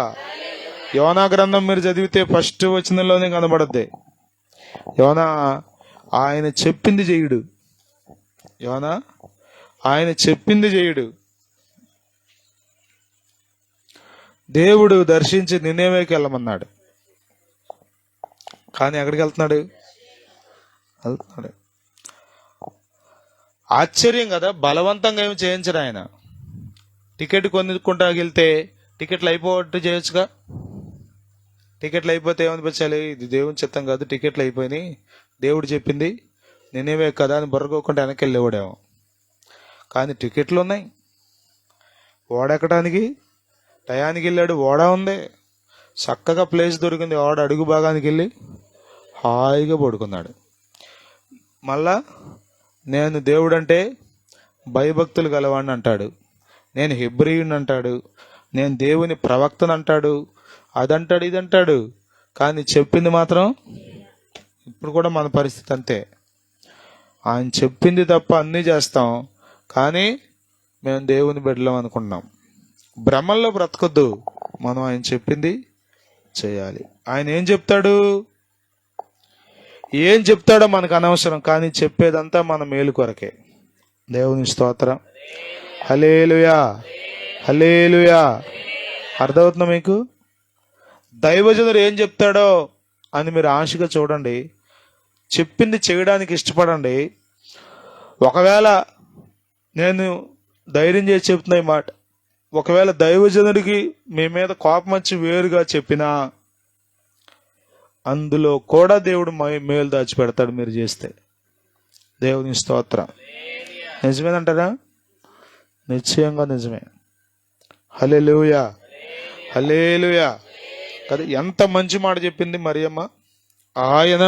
యోనా గ్రంథం మీరు చదివితే ఫస్ట్ వచనంలోనే కనబడద్ది. యోనా ఆయన చెప్పింది చేయుడు. యోనా ఆయన చెప్పింది చేయుడు. దేవుడు దర్శించి నినేవేకి వెళ్ళమన్నాడు, కానీ ఎక్కడికి వెళ్తున్నాడు? ఆశ్చర్యం కదా, బలవంతంగా ఏమి చేయించడు ఆయన. టికెట్ కొనుక్కుంటా వెళ్తే టికెట్లు అయిపోవట్టు చేయొచ్చుగా. టికెట్లు అయిపోతే ఏమనిపించాలి? ఇది దేవుని చిత్తం కాదు, టికెట్లు అయిపోయినాయి, దేవుడు చెప్పింది నేనేవే కదా అని బొర్రకోకుండా వెనక్కి వెళ్ళేవాడేమో. కానీ టికెట్లు ఉన్నాయి, ఓడెక్కడానికి టయానికి వెళ్ళాడు, ఓడ ఉంది, చక్కగా ప్లేస్ దొరికింది, ఓడ అడుగు భాగానికి వెళ్ళి హాయిగా పడుకున్నాడు. మళ్ళా నేను దేవుడంటే భయభక్తులు గలవాడిని అంటాడు, నేను హెబ్రీయుని అంటాడు, నేను దేవుని ప్రవక్తను అంటాడు, అదంటాడు ఇదంటాడు, కానీ చెప్పింది మాత్రం. ఇప్పుడు కూడా మన పరిస్థితి అంతే. ఆయన చెప్పింది తప్ప అన్నీ చేస్తాం, కానీ మేము దేవుని బిడ్డలం అనుకుంటున్నాం. భ్రమల్లో బ్రతకొద్దు, మనం ఆయన చెప్పింది చేయాలి. ఆయన ఏం చెప్తాడో మనకు అనవసరం, కానీ చెప్పేదంతా మన మేలు కొరకే. దేవుని స్తోత్రం. హల్లెలూయా, హల్లెలూయా. అర్థమవుతుందా మీకు? దైవజనుడు ఏం చెప్తాడో అని మీరు ఆశగా చూడండి, చెప్పింది చేయడానికి ఇష్టపడండి. ఒకవేళ నేను ధైర్యం చేసి చెప్తున్నా ఈ మాట, ఒకవేళ దైవజనుడికి మీ మీద కోపం వచ్చి వేరుగా చెప్పినా అందులో కూడా దేవుడు మేలు దాచిపెడతాడు మీరు చేస్తే. దేవుని స్తోత్రం. నిజమేనంటారా? నిశ్చయంగా నిజమే. హల్లెలూయా, హల్లెలూయా. కదా, ఎంత మంచి మాట చెప్పింది మరియమ్మ. ఆయన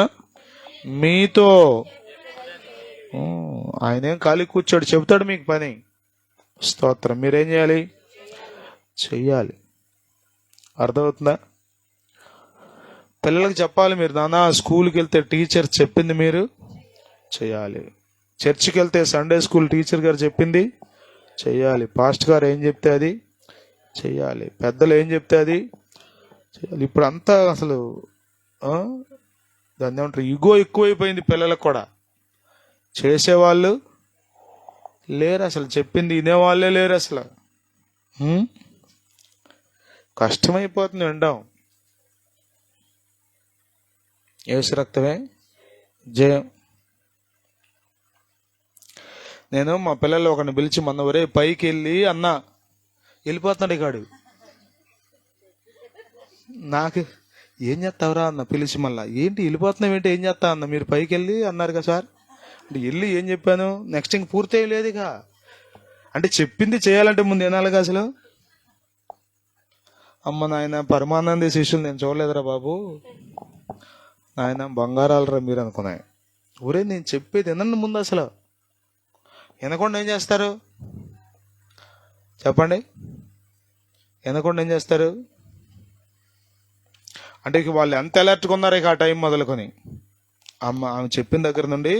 మీతో, ఆయనేం ఖాళీ కూర్చోడు, చెబుతాడు మీకు పని. స్తోత్రం. మీరేం చేయాలి? చెయ్యాలి. అర్థమవుతుందా? పిల్లలకు చెప్పాలి, మీరు నాన్న స్కూల్కి వెళ్తే టీచర్ చెప్పింది మీరు చేయాలి, చర్చికి వెళ్తే సండే స్కూల్ టీచర్ గారు చెప్పింది చెయ్యాలి, పాస్ట్ గారు ఏం చెప్తే అది చెయ్యాలి, పెద్దలు ఏం చెప్తే అది చేయాలి. ఇప్పుడు అంతా అసలు దాన్ని ఏమంటారు, ఇగో ఎక్కువైపోయింది పిల్లలకు కూడా. చేసేవాళ్ళు లేరు, అసలు చెప్పింది వినేవాళ్ళే లేరు. అసలు కష్టమైపోతుంది వినడం. యేసు రక్తమే జయం. నేను మా పిల్లలు ఒకరిని పిలిచి మొన్న, ఒరే పైకి వెళ్ళి అన్న, వెళ్ళిపోతున్నాడు ఇకాడు. నాకు ఏం చేస్తావురా అన్న, పిలిచి మళ్ళా ఏంటి వెళ్ళిపోతున్నావు ఏంటి, ఏం చేస్తా అన్న, మీరు పైకి వెళ్ళి అన్నారు కదా సార్ అంటే, వెళ్ళి ఏం చెప్పాను, నెక్స్ట్ ఇంక పూర్తి లేదు ఇక. అంటే చెప్పింది చేయాలంటే ముందు ఏనాలుగా అసలు. అమ్మ నాయన పరమానంద శిష్యులు నేను చూడలేదురా బాబు, నాయన బంగారాలరా మీరు అనుకున్నాయి. ఒరే నేను చెప్పేది వినండి ముందు. అసలు వినకుండా ఏం చేస్తారు చెప్పండి? వినకుండా ఏం చేస్తారు అంటే, ఇక వాళ్ళు ఎంత అలర్ట్గా ఉన్నారు ఇక ఆ టైం మొదలుకొని. ఆమె చెప్పిన దగ్గర నుండి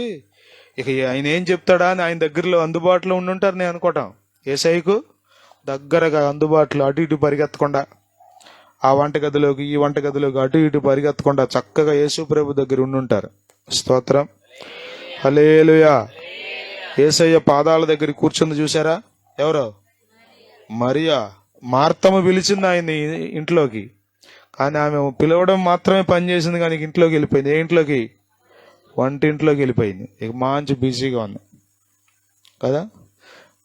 ఇక ఆయన ఏం చెప్తాడా అని ఆయన దగ్గరలో అందుబాటులో ఉండుంటారు నేను అనుకోవటం. ఏసైకు దగ్గరగా అందుబాటులో, అటు ఇటు పరిగెత్తకుండా ఆ వంటగదిలోకి ఈ వంటగదిలోకి అటు ఇటు పరిగెత్తకుండా చక్కగా యేసు ప్రభు దగ్గర ఉండుంటారు. స్తోత్రం. హల్లెలూయా. యేసయ్య పాదాల దగ్గర కూర్చుంది చూసారా? ఎవరో మరియా. మార్తమ్మ పిలిచింది ఆయన్ని ఇంట్లోకి, కానీ ఆమె పిలవడం మాత్రమే పని చేసింది, కానీ ఇంట్లోకి వెళ్ళిపోయింది. ఏ ఇంట్లోకి? వంటింట్లోకి వెళ్ళిపోయింది. ఇక మంచి బిజీగా ఉంది కదా.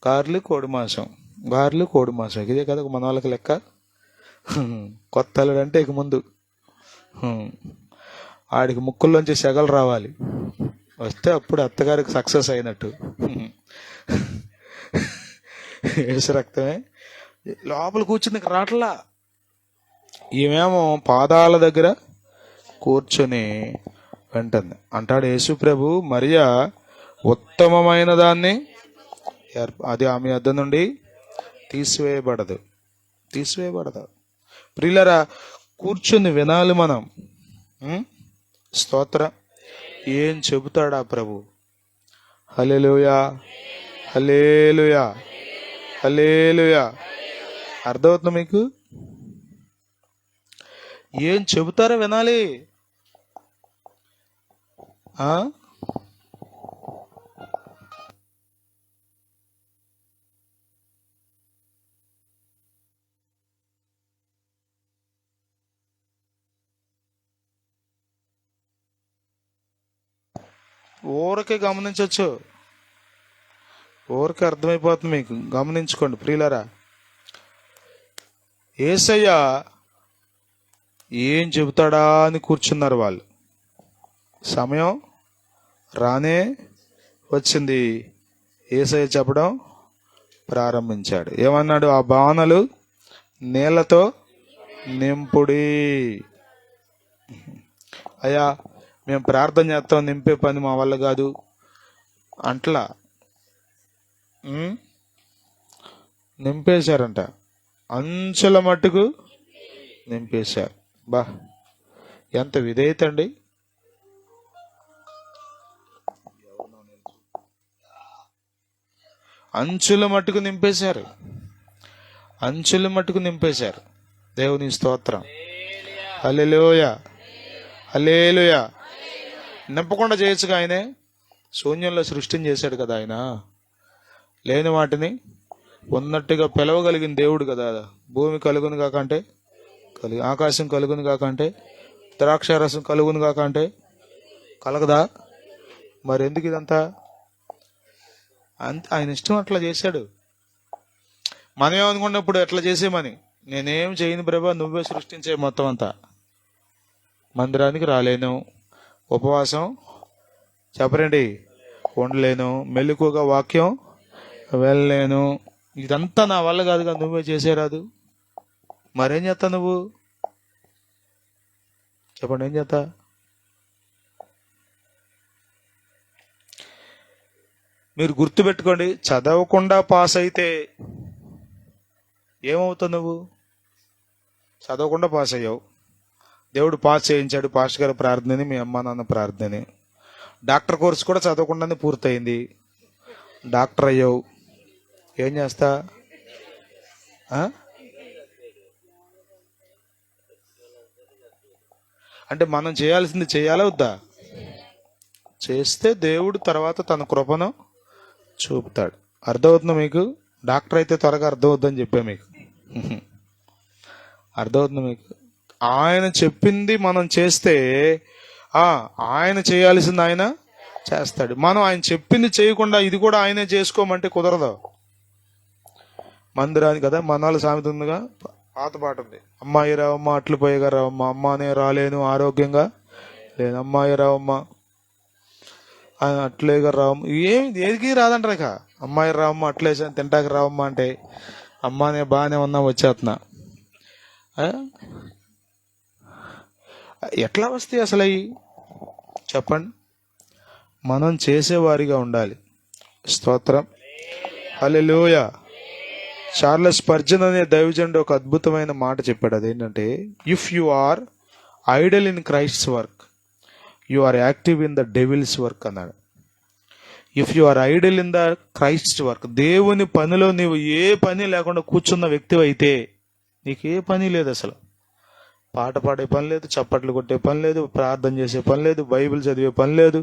గారెలు కోడి మాంసం, గారెలు కోడి మాంసం, ఇదే కదా మన వాళ్ళకి లెక్క. కొత్త అల్లుడు అంటే ఇక ముందు ఆడికి ముక్కుల్లోంచి సెగలు రావాలి, వస్తే అప్పుడు అత్తగారికి సక్సెస్ అయినట్టు. ఏసు రక్తమే లోపల కూర్చుంది, రాట్లా. ఈమెమో పాదాల దగ్గర కూర్చొని వెంటనే అంటాడు యేసు ప్రభు, మరియా ఉత్తమమైన దాన్ని అది ఆమె వద్ద నుండి తీసివేయబడదు. ప్రియులరా, కూర్చుని వినాలి మనం. స్తోత్ర. ఏం చెబుతాడా ప్రభు? హల్లెలూయా, హల్లెలూయా, హల్లెలూయా. అర్థమవుతుంది మీకు? ఏం చెబుతారో వినాలి. ఊరికే గమనించవచ్చు, ఊరికే అర్థమైపోతుంది మీకు. గమనించుకోండి ప్రియులరా. యేసయ్య ఏం చెబుతాడా అని కూర్చున్నారు వాళ్ళు. సమయం రానే వచ్చింది. యేసయ్య చెప్పడం ప్రారంభించాడు. ఏమన్నాడు? ఆ బాణలు నీళ్లతో నింపుడి. అయ్యా మేము ప్రార్థన చేస్తాం, నింపే పని మా వల్ల కాదు అంట్లా. నింపేశారంట, అంచుల మట్టుకు నింపేశారు. బా, ఎంత విధేయత అండి. అంచుల మట్టుకు నింపేశారు, అంచుల మట్టుకు నింపేశారు. దేవుని స్తోత్రం. హల్లెలూయా, హల్లెలూయా. నింపకుండా చేయొచ్చుగా, ఆయనే శూన్యంలో సృష్టిని చేశాడు కదా. ఆయన లేని వాటిని ఉన్నట్టుగా పిలవగలిగిన దేవుడు కదా. భూమి కలుగును కాకంటే ఆకాశం కలుగును కాకంటే, ద్రాక్షారసం కలుగును కాకంటే కలగదా? మరి ఎందుకు ఇదంతా? ఆయన ఇష్టం అట్లా చేశాడు. మనం ఏమనుకున్నప్పుడు ఎట్లా చేసేమని, నేనేం చేయను ప్రభా, నువ్వే సృష్టించే మొత్తం అంతా. మందిరానికి రాలేను, ఉపవాసం చెప్పరండి ఉండలేను, మెలకుగా వాక్యం వెళ్ళలేను, ఇదంతా నా వల్ల కాదు కదా, నువ్వే చేసేరాదు. మరేం చేస్తా నువ్వు? చెప్పండి, ఏం చేస్తా? మీరు గుర్తుపెట్టుకోండి, చదవకుండా పాస్ అయితే ఏమవుతావు నువ్వు? చదవకుండా పాస్ అయ్యావు, దేవుడు పాస్ చేయించాడు. పాస్టర్ గారి ప్రార్థనని, మీ అమ్మ నాన్న ప్రార్థనని. డాక్టర్ కోర్స్ కూడా చదవకుండానే పూర్తయింది, డాక్టర్ అయ్యావు. ఏం చేస్తా? అంటే మనం చేయాల్సింది చేయాలా వద్దా? చేస్తే దేవుడు తర్వాత తన కృపను చూపుతాడు. అర్థమవుతుందా మీకు? డాక్టర్ అయితే త్వరగా అర్థమవుద్దని చెప్పా మీకు. అర్థమవుతుంది మీకు? ఆయన చెప్పింది మనం చేస్తే ఆయన చేయాల్సింది ఆయన చేస్తాడు. మనం ఆయన చెప్పింది చేయకుండా ఇది కూడా ఆయనే చేసుకోమంటే కుదరదు. మందిరానికి కదా మనాలు సామెత ఉందిగా, పాత పాట ఉంది. అమ్మాయి రావమ్మ అట్లు పోయేగా రావమ్మ, అమ్మానే రాలేను ఆరోగ్యంగా లేదు, అమ్మాయి రావమ్మ అట్లేగా రావమ్మ. ఏదికి రాదంటారు ఇక. అమ్మాయి రావమ్మ అట్లేసాను తింటాకి రావమ్మ అంటే, అమ్మానే బాగానే ఉన్నా వచ్చేస్తున్నా. ఎట్లా వస్తాయి అసలు అవి? చెప్పండి. మనం చేసేవారిగా ఉండాలి. స్తోత్రం. హల్లెలూయా. చార్లెస్ స్పర్జన్ అనే దైవజనుడు ఒక అద్భుతమైన మాట చెప్పాడు. అదేంటంటే, if you are idle in Christ's work, you are active in the devil's work అన్నాడు. If you are idle in the Christ work, దేవుని పనిలో నీవు ఏ పని లేకుండా కూర్చున్న వ్యక్తి అయితే, నీకు ఏ పని లేదు అసలు. పాట పాడే పని లేదు, చప్పట్లు కొట్టే పని లేదు, ప్రార్థన చేసే పని లేదు, బైబిల్ చదివే పని లేదు,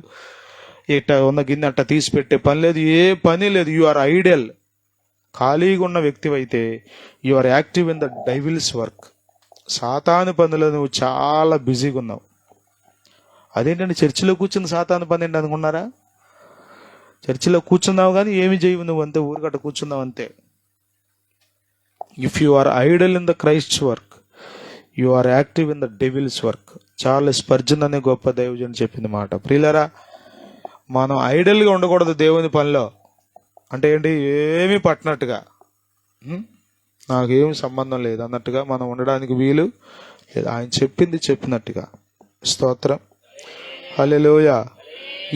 ఇట్ట ఉన్న గిన్నె అట్ట తీసి పెట్టే పని లేదు, ఏ పని లేదు. You are idle. ఖాళీగా ఉన్న వ్యక్తివైతే you are active in the devil's work. సాతాను పనులు నువ్వు చాలా బిజీగా ఉన్నావు. అదేంటంటే చర్చిలో కూర్చున్న సాతాను పని ఏంటి అనుకున్నారా? చర్చిలో కూర్చున్నావు కానీ ఏమి చేయవు నువ్వు, అంతే ఊరికట్ట కూర్చున్నావు అంతే. If you are idle in the Christ work, you are active in the devil's work. Charles Spurgeon అనే గొప్ప దైవజనుడు చెప్పింది మాట. ప్రియులారా, మనం ఐడల్గా ఉండకూడదు దేవుని పనిలో. అంటే ఏంటి? ఏమీ పట్టినట్టుగా, నాకేం సంబంధం లేదు అన్నట్టుగా మనం ఉండడానికి వీలు లేదు. ఆయన చెప్పింది చెప్పినట్టుగా. స్తోత్రం, హల్లెలూయా.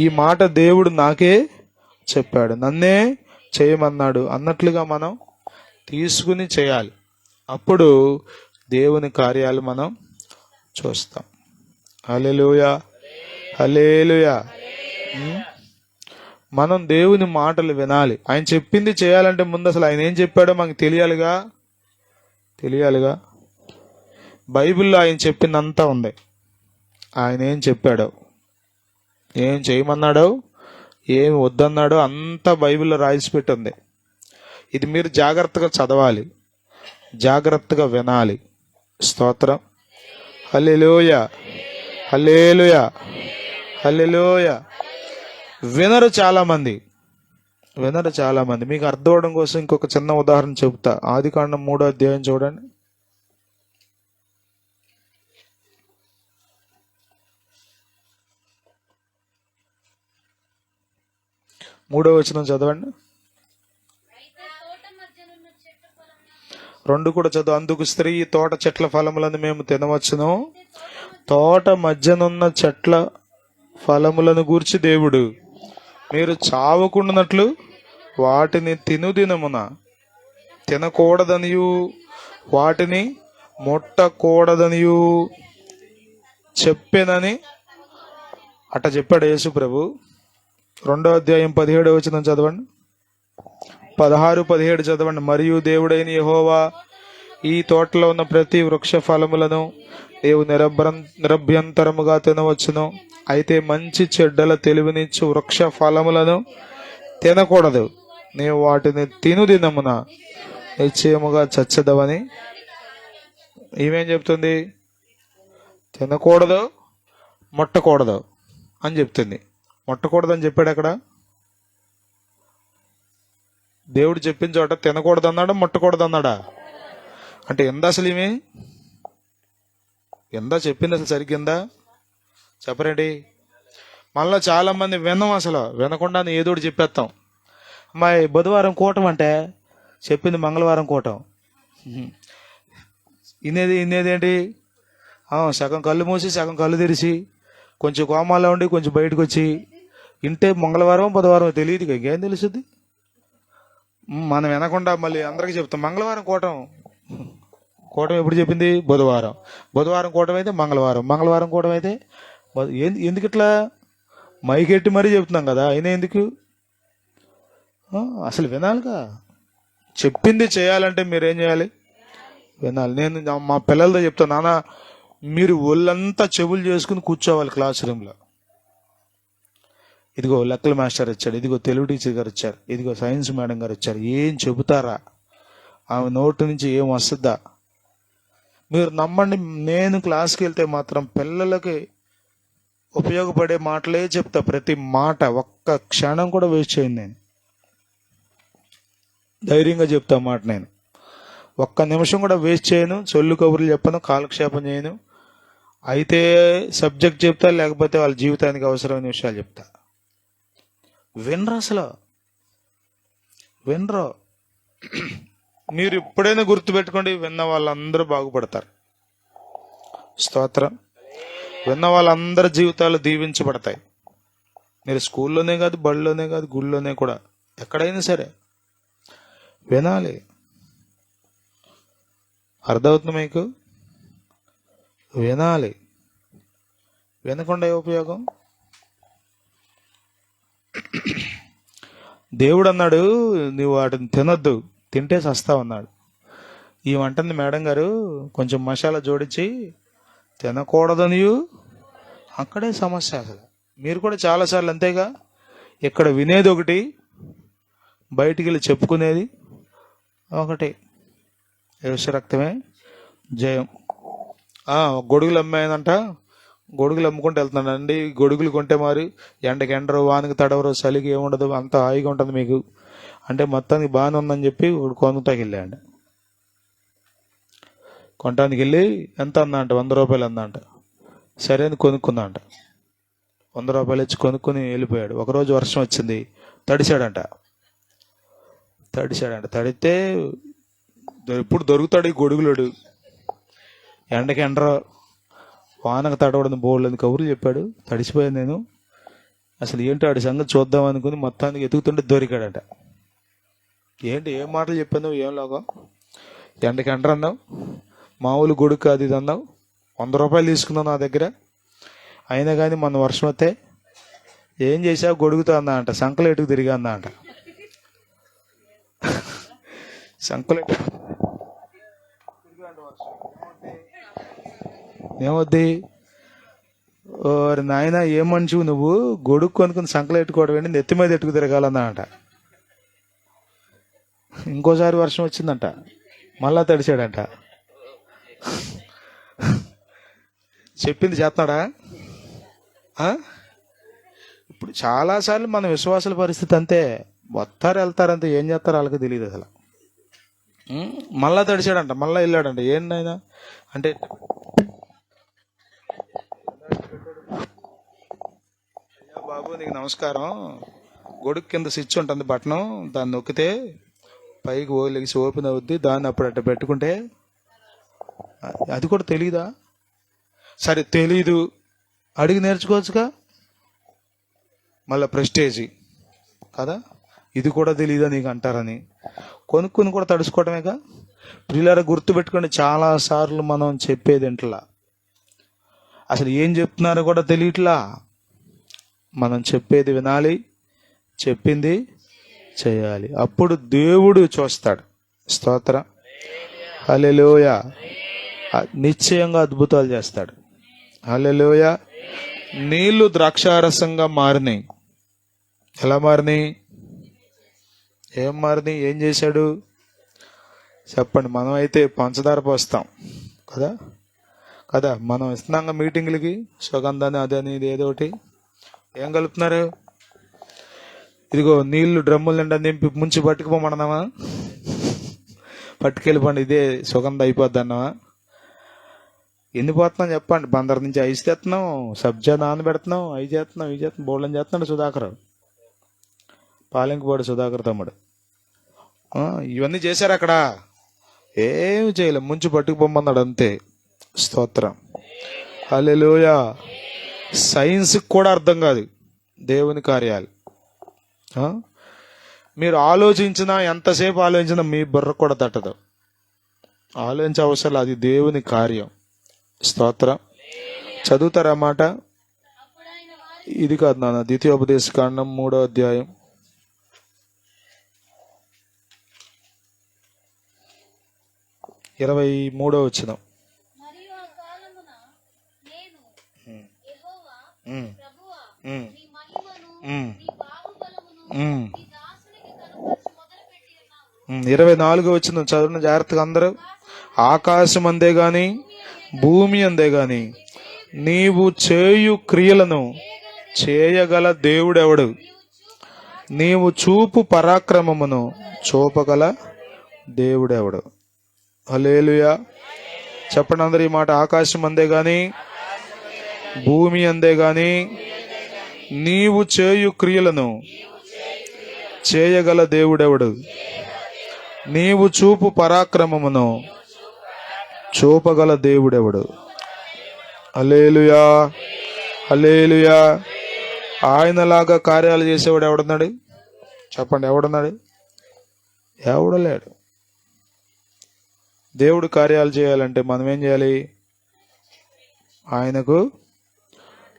ఈ మాట దేవుడు నాకే చెప్పాడు, నన్నే చేయమన్నాడు అన్నట్లుగా మనం తీసుకుని చేయాలి. అప్పుడు దేవుని కార్యాలు మనం చూస్తాం. హల్లెలూయా, హల్లెలూయా. మనం దేవుని మాటలు వినాలి. ఆయన చెప్పింది చేయాలంటే ముందు అసలు ఆయన ఏం చెప్పాడో మనకు తెలియాలిగా. బైబిల్లో ఆయన చెప్పిందంతా ఉంది. ఆయన ఏం చెప్పాడో, ఏం చేయమన్నాడో, ఏమి వద్దన్నాడో అంతా బైబిల్లో రాసి పెట్టి ఉంది. ఇది మీరు జాగ్రత్తగా చదవాలి, జాగ్రత్తగా వినాలి. స్తోత్రం, హల్లెలూయా, హల్లెలూయా, హల్లెలూయా. వినరు చాలామంది. మీకు అర్థం అవడం కోసం ఇంకొక చిన్న ఉదాహరణ చెబుతా. ఆదికాండం 3వ అధ్యాయం చూడండి. 3వ వచనం చదవండి. 2 కూడా చదువు. అందుకు స్త్రీ, తోట చెట్ల ఫలములను మేము తినవచ్చును. తోట మధ్యనున్న చెట్ల ఫలములను గూర్చి దేవుడు మీరు చావకుండానట్లు వాటిని తినుదినమున తినకూడదనియు వాటిని ముట్టకూడదనియు చెప్పెనని అట్ట చెప్పాడు యేసు ప్రభు. 2వ అధ్యాయం 17వ వచనం చదవండి. 16, 17 చదవండి. మరియు దేవుడైన యెహోవా ఈ తోటలో ఉన్న ప్రతి వృక్ష ఫలములను నీవు నిరభ్యంతరముగా తినవచ్చును. అయితే మంచి చెడ్డల తెలివినిచ్చు వృక్ష ఫలములను తినకూడదు. నీవు వాటిని తినుదినమున నిశ్చయముగా చచ్చదవని. ఈమెం చెప్తుంది? తినకూడదు, ముట్టకూడదు అని చెప్తుంది. ముట్టకూడదు అని చెప్పాడు అక్కడ. దేవుడు చెప్పిన చోట తినకూడదు అన్నాడా, ముట్టకూడదు అన్నాడా? అంటే ఎందా అసలు ఈమె ఎందా చెప్పింది అసలు సరిగ్గిందా చెప్పరండి. మనలో చాలా మంది వినం, అసలు వినకుండా ఏదోటి చెప్పేస్తాం. అమ్మాయి బుధవారం కూటం అంటే చెప్పింది మంగళవారం కూటం. ఇనేదేంటి? సగం కళ్ళు మూసి సగం కళ్ళు తెరిచి కొంచెం కోమాలో ఉండి కొంచెం బయటకు వచ్చి ఇంటే మంగళవారం బుధవారం తెలియదు, ఇంకేం తెలుస్తుంది? మనం వినకుండా మళ్ళీ అందరికీ చెప్తాం మంగళవారం కూటం. కూటం ఎప్పుడు చెప్పింది? బుధవారం. బుధవారం కూటం అయితే మంగళవారం, మంగళవారం కూటం అయితే ఎందుకు ఇట్లా మైకెట్టి మరీ చెప్తున్నాం కదా. అయినా ఎందుకు? అసలు వినాలిగా. చెప్పింది చేయాలంటే మీరేం చేయాలి? వినాలి. నేను మా పిల్లలతో చెప్తాను, నాన్న మీరు ఒళ్ళంతా చెవులు చేసుకుని కూర్చోవాలి క్లాస్ రూమ్లో. ఇదిగో లెక్కల మాస్టర్ వచ్చాడు, ఇదిగో తెలుగు టీచర్ గారు వచ్చారు, ఇదిగో సైన్స్ మేడం గారు వచ్చారు. ఏం చెబుతారా? ఆమె నోటి నుంచి ఏం వస్తుందా? మీరు నమ్మండి, నేను క్లాస్కి వెళ్తే మాత్రం పిల్లలకి ఉపయోగపడే మాటలే చెప్తా. ప్రతి మాట ఒక్క క్షణం కూడా వేస్ట్ చేయను. నేను ధైర్యంగా చెప్తా మాట. నేను ఒక్క నిమిషం కూడా వేస్ట్ చేయను, సొల్లు కబుర్లు చెప్పను, కాలక్షేపం చేయను. అయితే సబ్జెక్ట్ చెప్తా, లేకపోతే వాళ్ళ జీవితానికి అవసరమైన విషయాలు చెప్తా. వినరు, అసలు వినరు. మీరు ఎప్పుడైనా గుర్తుపెట్టుకోండి, విన్న వాళ్ళందరూ బాగుపడతారు. స్తోత్రం. విన్న వాళ్ళందరి జీవితాలు దీవించబడతాయి. మీరు స్కూల్లోనే కాదు, బడిలోనే కాదు, గుళ్ళోనే కూడా, ఎక్కడైనా సరే వినాలి. అర్థమవుతుంది మీకు? వినాలి. వినకుండా ఏ ఉపయోగం? దేవుడు అన్నాడు, నువ్వు వాటిని తినొద్దు, తింటే చస్తావు అన్నాడు. ఈ వంటని మేడం గారు కొంచెం మసాలా జోడించి తినకూడదనియు అక్కడే సమస్య. అసలు మీరు కూడా చాలాసార్లు అంతేగా, ఇక్కడ వినేది ఒకటి, బయటికి వెళ్ళి చెప్పుకునేది ఒకటి. యేసు రక్తమే జయం. గొడుగులు అమ్మాయనంట, గొడుగులు అమ్ముకుంటూ వెళ్తున్నానండి. గొడుగులు కొంటే మరి ఎండకి ఎండరు, వానికి తడవరు, చలికి ఏముండదు, అంత హాయిగా ఉంటుంది మీకు అంటే మొత్తానికి బాగానే ఉందని చెప్పి కొనుక్తాకి వెళ్ళాడు. కొనటానికి వెళ్ళి ఎంత అందంట, 100 రూపాయలు అందంట. సరే అని కొనుక్కుందా అంట. 100 రూపాయలు ఇచ్చి కొనుక్కుని వెళ్ళిపోయాడు. ఒకరోజు వర్షం వచ్చింది, తడిశాడంట. తడితే ఎప్పుడు దొరుకుతాడు ఈ గొడుగులోడు, ఎండకి ఎండరు, వానకు తడవడం బోర్డు కబుర్లు చెప్పాడు. తడిసిపోయాను నేను, అసలు ఏంటి ఆడి సంగతి చూద్దాం అనుకుని మొత్తానికి ఎతుకుతుంటే దొరికాడట. ఏంటి ఏం మాటలు చెప్పాను, ఏం లోకం, ఎండకి ఎండరు అన్నావు, మామూలు గొడుగు అది ఇది అన్నావు, 100 రూపాయలు తీసుకున్నావు నా దగ్గర, అయినా కానీ మన వర్షం వస్తే ఏం చేసావు, గొడుగుతో అన్నా అంట, సంకలు ఎటుకు తిరిగి అన్నా అంట. సంకలు ఏమొద్ది, ఓరి నాయన ఏం మనిషివు నువ్వు, గొడుగు కొనుక్కుని సంకలు ఎట్టుకోవడం ఏంటి, నెత్తి మీద ఎట్టుకు తిరగాలన్నా అంట. ఇంకోసారి వర్షం వచ్చిందంట, మళ్ళా తడిచాడంట. చెప్పింది చేస్తున్నాడా? ఇప్పుడు చాలాసార్లు మన విశ్వాసాల పరిస్థితి అంతే, వస్తారు వెళ్తారంతే, ఏం చేస్తారో వాళ్ళకి తెలియదు అసలు. మళ్ళా తడిచాడంట, మళ్ళా వెళ్ళాడంట. ఏంటైనా అంటే బాబు నీకు నమస్కారం, గొడుగు కింద స్విచ్ ఉంటుంది బటను, దాన్ని నొక్కితే పైకి లెగిసి ఓపెన్ అవుద్ది, దాన్ని అప్పుడు అట్ట పెట్టుకుంటే, అది కూడా తెలీదా? సరే తెలీదు, అడిగి నేర్చుకోవచ్చుగా. మళ్ళీ ప్రెస్టేజీ కదా, ఇది కూడా తెలీదా నీకు అంటారని కొనుక్కుని కూడా తడుచుకోవటమేగా. పిల్లల గుర్తుపెట్టుకోండి, చాలాసార్లు మనం చెప్పేది ఇంట్లా అసలు ఏం చెప్తున్నారో కూడా తెలియట్లా. మనం చెప్పేది వినాలి, చెప్పింది చేయాలి, అప్పుడు దేవుడు చూస్తాడు. స్తోత్రం, హల్లెలూయా. నిశ్చయంగా అద్భుతాలు చేస్తాడు. హల్లెలూయా. నీళ్లు ద్రాక్షారసంగా మారినాయి. ఎలా మారినాయి? ఏం మారినాయి? ఏం చేశాడు చెప్పండి. మనం అయితే పంచదార పోస్తాం కదా కదా, మనం ఇస్తున్నాం మీటింగ్లకి సుగంధాన్ని అదని ఇది ఏదో ఒకటి. ఏం కలుపుతున్నారు? ఇదిగో నీళ్లు డ్రమ్ముల నిండా నింపి ముంచి పట్టుకుపోమన్నావా, పట్టుకెళ్ళిపోండి ఇదే సుగంధం అయిపోద్ది అన్నావా? ఎన్ని పోతున్నాం చెప్పండి. బందర్ నుంచి ఐస్ తెస్తున్నాం, సబ్జా నానబెడుతున్నాం, అవి చేస్తున్నాం బోళ్ళని చేస్తున్నాడు సుధాకర్, పాలెంకపాడు సుధాకర్ తమ్ముడు. ఇవన్నీ చేశారు అక్కడ, ఏమి చేయలేం, ముంచి పట్టుకుపోమన్నాడు అంతే. స్తోత్రం, హల్లెలూయా. సైన్స్కి కూడా అర్థం కాదు దేవుని కార్యాలు. మీరు ఆలోచించినా, ఎంతసేపు ఆలోచించినా మీ బుర్ర కూడా తట్టదు. ఆలోచించే అవసరం, అది దేవుని కార్యం. స్తోత్రం. చదువుతారా మాట? ఇది కాదు నాన్న, ద్వితీయోపదేశకాండం 3వ అధ్యాయం 23వ వచనం. Mm. 24వ వచనం చదువున జాగ్రత్తగా అందరూ. ఆకాశం అందే గాని భూమి అందే గాని నీవు చేయు క్రియలను చేయగల దేవుడెవడు? నీవు చూపు పరాక్రమమును చూపగల దేవుడెవడు? హల్లెలూయా. చెప్పండి అందరు ఈ మాట. ఆకాశం అందే గాని భూమి అందే గాని నీవు చేయు క్రియలను చేయగల దేవుడెవడు? నీవు చూపు పరాక్రమమును చూపగల దేవుడెవడు? హల్లెలూయా, హల్లెలూయా. ఆయనలాగా కార్యాలు చేసేవాడు ఎవడున్నాడు చెప్పండి? ఎవడున్నాడు? ఎవడలేడు. దేవుడు కార్యాలు చేయాలంటే మనం ఏం చేయాలి? ఆయనకు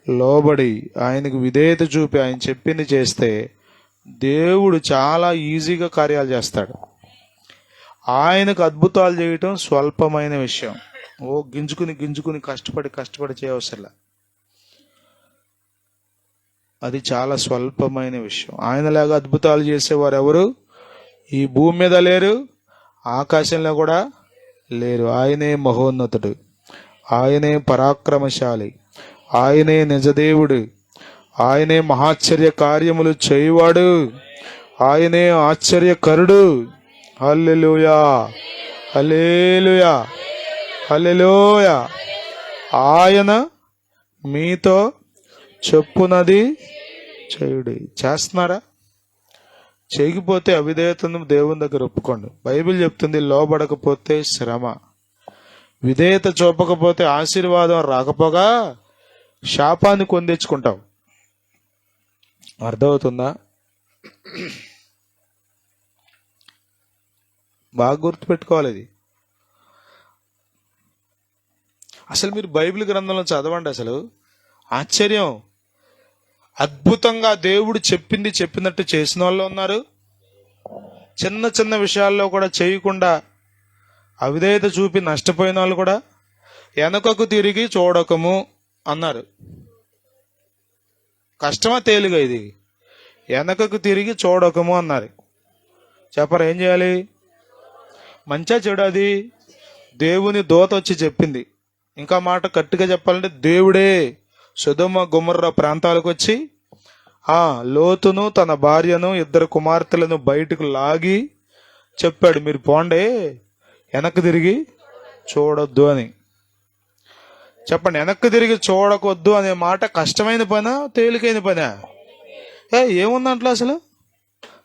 లోబడి, ఆయనకు విధేయత చూపి, ఆయన చెప్పింది చేస్తే దేవుడు చాలా ఈజీగా కార్యాలు చేస్తాడు. ఆయనకు అద్భుతాలు చేయటం స్వల్పమైన విషయం. గింజుకుని కష్టపడి చేయవసరంలా. అది చాలా స్వల్పమైన విషయం. ఆయనలాగా అద్భుతాలు చేసేవారు ఎవరు ఈ భూమి మీద లేరు, ఆకాశంలో కూడా లేరు. ఆయనే మహోన్నతుడు, ఆయనే పరాక్రమశాలి, ఆయనే నిజదేవుడు, ఆయనే మహాశ్చర్య కార్యములు చేయువాడు, ఆయనే ఆశ్చర్యకరుడు. హల్లెలూయా, హల్లెలూయా, హల్లెలూయా. ఆయన మీతో చెప్పునది చేయుడి. చేస్తున్నారా? చేయకపోతే అవిధేయతను దేవుని దగ్గర ఒప్పుకోండి. బైబిల్ చెప్తుంది, లోబడకపోతే శ్రమ, విధేయత చూపకపోతే ఆశీర్వాదం రాకపోగా శాపాన్ని కొని తెచ్చుకుంటావు. అర్థమవుతుందా? బాగా గుర్తుపెట్టుకోవాలి ఇది. అసలు మీరు బైబిల్ గ్రంథంలో చదవండి. అసలు ఆశ్చర్యం, అద్భుతంగా దేవుడు చెప్పినట్టు చేసిన వాళ్ళు ఉన్నారు. చిన్న చిన్న విషయాల్లో కూడా చేయకుండా అవిధేయత చూపి నష్టపోయిన వాళ్ళు కూడా. వెనకకు తిరిగి చూడకము అన్నారు. కష్టమా తేలిగా ఇది? వెనకకు తిరిగి చూడకము అన్నారు. చెప్పరు ఏం చేయాలి? మంచిగా చెడు అది దేవుని దూత వచ్చి చెప్పింది. ఇంకా మాట గట్టిగా చెప్పాలంటే దేవుడే సొదొమ గొమొర్రా ప్రాంతాలకు వచ్చి లోతును తన భార్యను 2 కుమార్తెలను బయటకు లాగి చెప్పాడు, మీరు పోండే, వెనక్కి తిరిగి చూడొద్దు అని. చెప్పండి, వెనక్కి తిరిగి చూడకొద్దు అనే మాట కష్టమైన పనా తేలికైన పనా? ఏముందంట్లో అసలు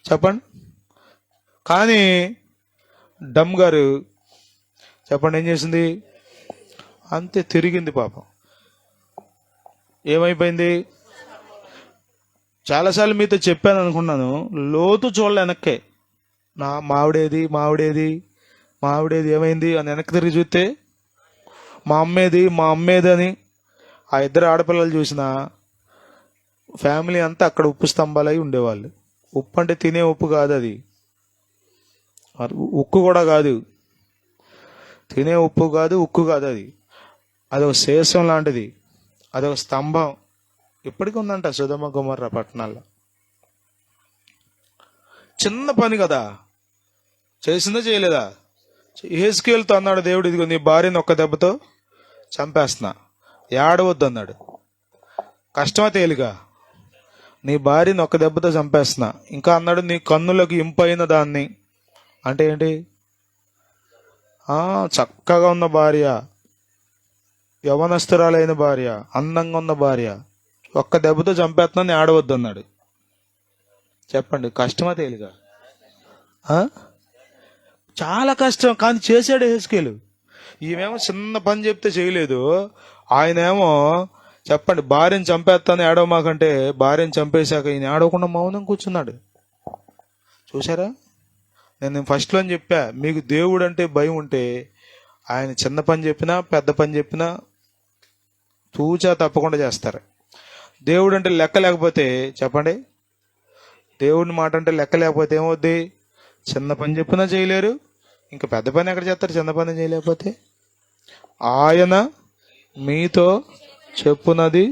చెప్పండి. కానీ డమ్ గారు చెప్పండి ఏం చేసింది? అంతే, తిరిగింది పాపం. ఏమైపోయింది? చాలాసార్లు మీతో చెప్పాను అనుకున్నాను, లోతు చూడలే వెనక్కే. నా మావిడేది ఏమైంది అని వెనక్కి తిరిగి చూస్తే మా అమ్మేది అని ఆ 2 ఆడపిల్లలు చూసిన ఫ్యామిలీ అంతా అక్కడ ఉప్పు స్తంభాలై ఉండేవాళ్ళు. ఉప్పు అంటే తినే ఉప్పు కాదు, అది ఉక్కు కూడా కాదు, తినే ఉప్పు కాదు, ఉక్కు కాదు, అదొక శేషం లాంటిది, అదొక స్తంభం. ఇప్పటికీ ఉందంట సొదొమ గొమొర్రా పట్టణాల్లో. చిన్న పని కదా, చేసిందా చేయలేదా? యెహెజ్కేలుతో అన్నాడు దేవుడు, ఇదిగో నీ భార్యను ఒక్క దెబ్బతో చంపేస్తున్నా, ఏడవద్దు అన్నాడు. కష్టమా తేలిగా? నీ భార్యను ఒక్క దెబ్బతో చంపేస్తున్నా. ఇంకా అన్నాడు, నీ కన్నులకు ఇంపైన దాన్ని. అంటే ఏంటి? చక్కగా ఉన్న భార్య, యవనస్తురాలైన భార్య, అందంగా ఉన్న భార్య, ఒక్క దెబ్బతో చంపేస్తున్నాను, ఆడవద్దు అన్నాడు. చెప్పండి, కష్టమా తేలిగా? చాలా కష్టం. కానీ చేశాడు యెహెజ్కేలు. ఈమెమో చిన్న పని చెప్తే చేయలేదు. ఆయనేమో చెప్పండి, భార్యను చంపేస్తాను ఏడవమాకంటే భార్యను చంపేశాక ఈయన ఏడవకుండా మౌనం కూర్చున్నాడు. చూసారా? నేను ఫస్ట్లో చెప్పా, మీకు దేవుడు అంటే భయం ఉంటే ఆయన చిన్న పని చెప్పినా పెద్ద పని చెప్పినా తూచా తప్పకుండా చేస్తారు. దేవుడు అంటే లెక్క లేకపోతే చెప్పండి, దేవుడిని మాట అంటే లెక్క లేకపోతే ఏమవుద్ది? చిన్న పని చెప్పినా చేయలేరు, ఇంకా పెద్ద పని ఎక్కడ చేస్తారు చిన్న పని చేయలేకపోతే? ఆయన మీతో చెప్పునది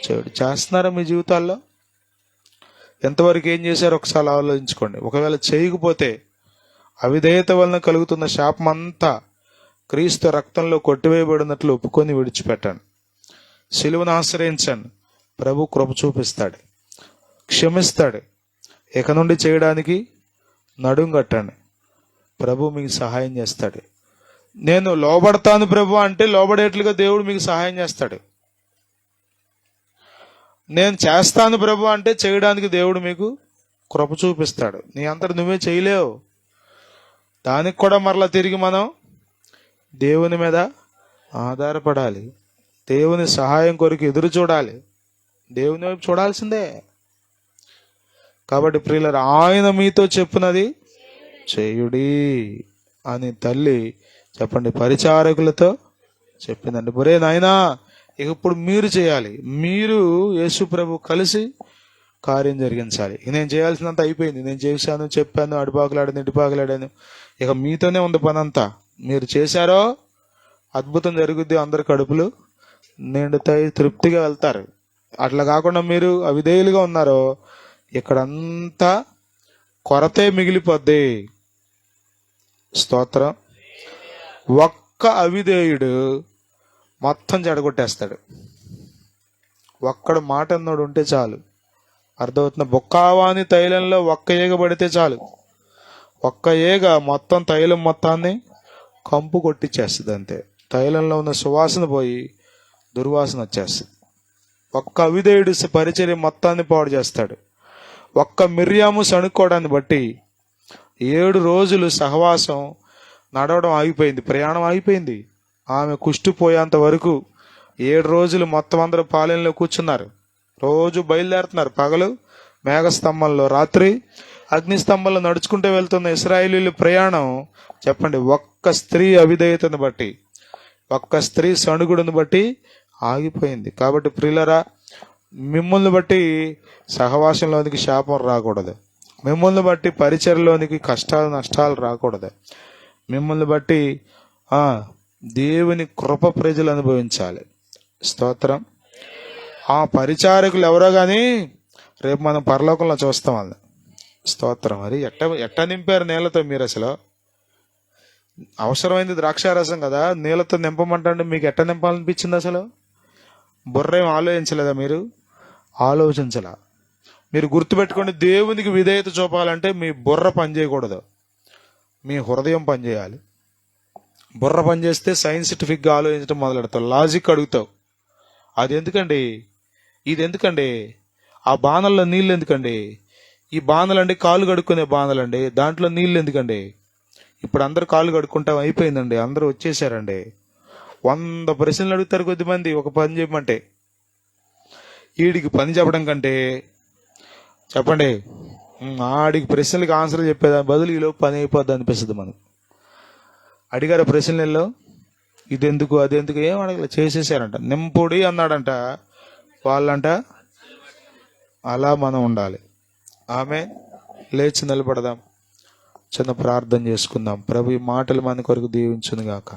చెడు. చేస్తున్నారా మీ జీవితాల్లో? ఎంతవరకు ఏం చేశారో ఒకసారి ఆలోచించుకోండి. ఒకవేళ చేయకపోతే అవిధేయత వలన కలుగుతున్న శాపం అంతా క్రీస్తు రక్తంలో కొట్టివేయబడినట్లు ఒప్పుకొని విడిచిపెట్టండి. సిలువను ఆశ్రయించండి, ప్రభు కృప చూపిస్తాడు, క్షమిస్తాడు. ఇక నుండి చేయడానికి నడుం కట్టండి, ప్రభు మీకు సహాయం చేస్తాడు. నేను లోబడతాను ప్రభు అంటే లోబడేట్లుగా దేవుడు మీకు సహాయం చేస్తాడు. నేను చేస్తాను ప్రభు అంటే చేయడానికి దేవుడు మీకు కృప చూపిస్తాడు. నీ అంతటి నువ్వే చేయలేవు. దానికి కూడా మరలా తిరిగి మనం దేవుని మీద ఆధారపడాలి, దేవుని సహాయం కొరకు ఎదురు చూడాలి, దేవుని వైపు చూడాల్సిందే. కాబట్టి ప్రియులారా, ఆయన మీతో చెప్పునది చేయుడి అని తల్లి చెప్పండి పరిచారకులతో చెప్పిందండి. ఒరే నాయనా, ఇక ఇప్పుడు మీరు చేయాలి, మీరు యేసు ప్రభు కలిసి కార్యం జరిగించాలి. నేను చేయాల్సినంత అయిపోయింది, నేను చేశాను, చెప్పాను, అడిపాకులాడాను, ఇటుపాకులాడాను, ఇక మీతోనే ఉంది పని అంతా. మీరు చేశారో అద్భుతం జరుగుద్ది, అందరి కడుపులు నిండుతాయి, తృప్తిగా వెళ్తారు. అట్లా కాకుండా మీరు అవిధేయులుగా ఉన్నారో ఇక్కడంతా కొరతే మిగిలిపోద్ది. స్తోత్రం. ఒక్క అవిధేయుడు మొత్తం చెడగొట్టేస్తాడు. ఒక్కడు మాట అన్నోడు ఉంటే చాలు. అర్థమవుతున్న బొక్కావాని తైలంలో ఒక్క ఈగ పడితే చాలు. ఒక్క ఈగ మొత్తం తైలం మొత్తాన్ని కంపు కొట్టించేస్తుంది అంతే. తైలంలో ఉన్న సువాసన పోయి దుర్వాసన వచ్చేస్తుంది. ఒక్క అవిధేయుడు పరిచర్య మొత్తాన్ని పాడు చేస్తాడు. ఒక్క మిర్యాము సణుక్కోవడాన్ని బట్టి 7 రోజులు సహవాసం నడవడం ఆగిపోయింది, ప్రయాణం ఆగిపోయింది. ఆమె కుష్టిపోయేంత వరకు 7 రోజులు మొత్తం అందరూ పాలెంలో కూర్చున్నారు. రోజు బయలుదేరుతున్నారు. పగలు మేఘస్తంభంలో, రాత్రి అగ్నిస్తంభంలో నడుచుకుంటూ వెళ్తున్న ఇశ్రాయేలీయుల ప్రయాణం చెప్పండి ఒక్క స్త్రీ అవిధేయతను బట్టి, ఒక్క స్త్రీ సణుగుడును బట్టి ఆగిపోయింది. కాబట్టి ప్రియులరా, మిమ్మల్ని బట్టి సహవాసంలోనికి శాపం రాకూడదు. మిమ్మల్ని బట్టి పరిచర్లోనికి కష్టాలు నష్టాలు రాకూడదు. మిమ్మల్ని బట్టి దేవుని కృప ప్రజలు అనుభవించాలి. స్తోత్రం. ఆ పరిచారకులు ఎవరో కానీ రేపు మనం పరలోకంలో చూస్తాం వాళ్ళు. స్తోత్రం. మరి ఎట్ట నింపారు నీళ్ళతో మీరు? అసలు అవసరమైంది ద్రాక్షారసం కదా, నీళ్ళతో నింపమంటే మీకు ఎట్ట నింపాలనిపించింది? అసలు బుర్ర ఏం ఆలోచించలేదా? మీరు ఆలోచించలా. మీరు గుర్తుపెట్టుకోండి, దేవునికి విధేయత చూపాలంటే మీ బుర్ర పనిచేయకూడదు, మీ హృదయం పనిచేయాలి. బుర్ర పనిచేస్తే సైంటిఫిక్గా ఆలోచించడం మొదలెడతావు, లాజిక్ అడుగుతావు. అది ఎందుకండి, ఇది ఎందుకండి, ఆ బాణల్లో నీళ్ళు ఎందుకండి, ఈ బాణలండి కాళ్ళు కడుక్కునే బాణలండి, దాంట్లో నీళ్ళు ఎందుకండి? ఇప్పుడు అందరు కాళ్ళు కడుక్కుంటాం అయిపోయిందండి, అందరూ వచ్చేసారండి. 100 ప్రశ్నలు అడుగుతారు కొద్దిమంది ఒక పని చేయమంటే. వీడికి పని చెప్పడం కంటే చెప్పండి ఆడికి ప్రశ్నలకి ఆన్సర్లు చెప్పేదాని బదులు ఈలో పని అయిపోద్ది అనిపిస్తుంది మనకు. అడిగారు ప్రశ్నల్లో, ఇదెందుకు అదెందుకు ఏం అడగలేదు, చేసేసారంట. నింపుడి అన్నాడంట వాళ్ళంట. అలా మనం ఉండాలి. ఆమె లేచి నిలబడదాం, చిన్న ప్రార్థన చేసుకుందాం. ప్రభు ఈ మాటలు మన కొరకు దీవించును గాక.